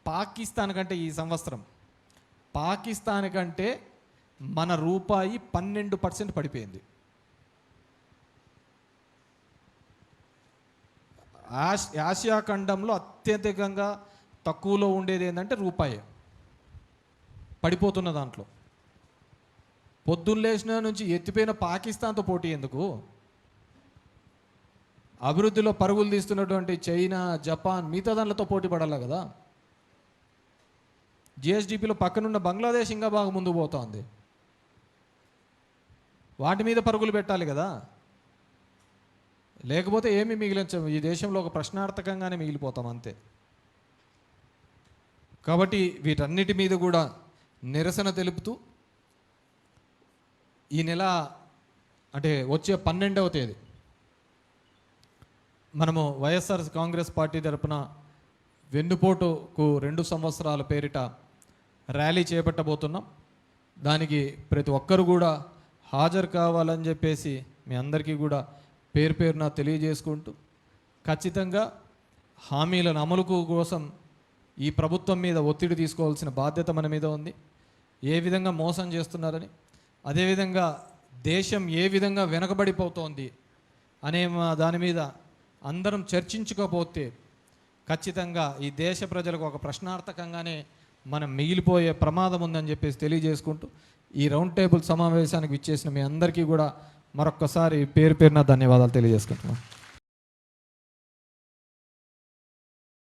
పాకిస్తాన్ కంటే ఈ సంవత్సరం పాకిస్తాన్ కంటే మన రూపాయి 12% పడిపోయింది. ఆసియా ఖండంలో అత్యధికంగా తక్కువలో ఉండేది ఏంటంటే రూపాయి, పడిపోతున్న దాంట్లో. పొద్దున్న లేచిన నుంచి ఎత్తిపోయిన పాకిస్తాన్తో పోటీ ఎందుకు? అభివృద్ధిలో పరుగులు తీస్తున్నటువంటి చైనా, జపాన్, మిగతా దానిలతో పోటీ పడాలి కదా. జిఎస్డిపిలో పక్కనున్న బంగ్లాదేశ్ ఇంకా బాగా ముందుకు పోతుంది, వాటి మీద పరుగులు పెట్టాలి కదా. లేకపోతే ఏమి మిగిలించం, ఈ దేశంలో ఒక ప్రశ్నార్థకంగానే మిగిలిపోతాం అంతే. కాబట్టి వీటన్నిటి మీద కూడా నిరసన తెలుపుతూ ఈ నెల అంటే వచ్చే 12వ తేదీ మనము వైఎస్ఆర్ కాంగ్రెస్ పార్టీ తరపున వెన్నుపోటుకు 2 సంవత్సరాల పేరిట ర్యాలీ చేపట్టబోతున్నాం. దానికి ప్రతి ఒక్కరు కూడా హాజరు కావాలని చెప్పేసి మీ అందరికీ కూడా పేరు పేరున తెలియజేసుకుంటూ, ఖచ్చితంగా హామీలను అమలుకు కోసం ఈ ప్రభుత్వం మీద ఒత్తిడి తీసుకోవాల్సిన బాధ్యత మన మీద ఉంది. ఏ విధంగా మోసం చేస్తున్నారని, అదేవిధంగా దేశం ఏ విధంగా వెనకబడిపోతోంది అనే దాని మీద అందరం చర్చించుకోకపోతే ఖచ్చితంగా ఈ దేశ ప్రజలకు ఒక ప్రశ్నార్థకంగానే మనం మిగిలిపోయే ప్రమాదం ఉందని చెప్పేసి తెలియజేసుకుంటూ, ఈ రౌండ్ టేబుల్ సమావేశానికి విచ్చేసిన మీ అందరికీ కూడా మరొక్కసారి పేరు పేరున ధన్యవాదాలు తెలియజేసుకుంటున్నాం.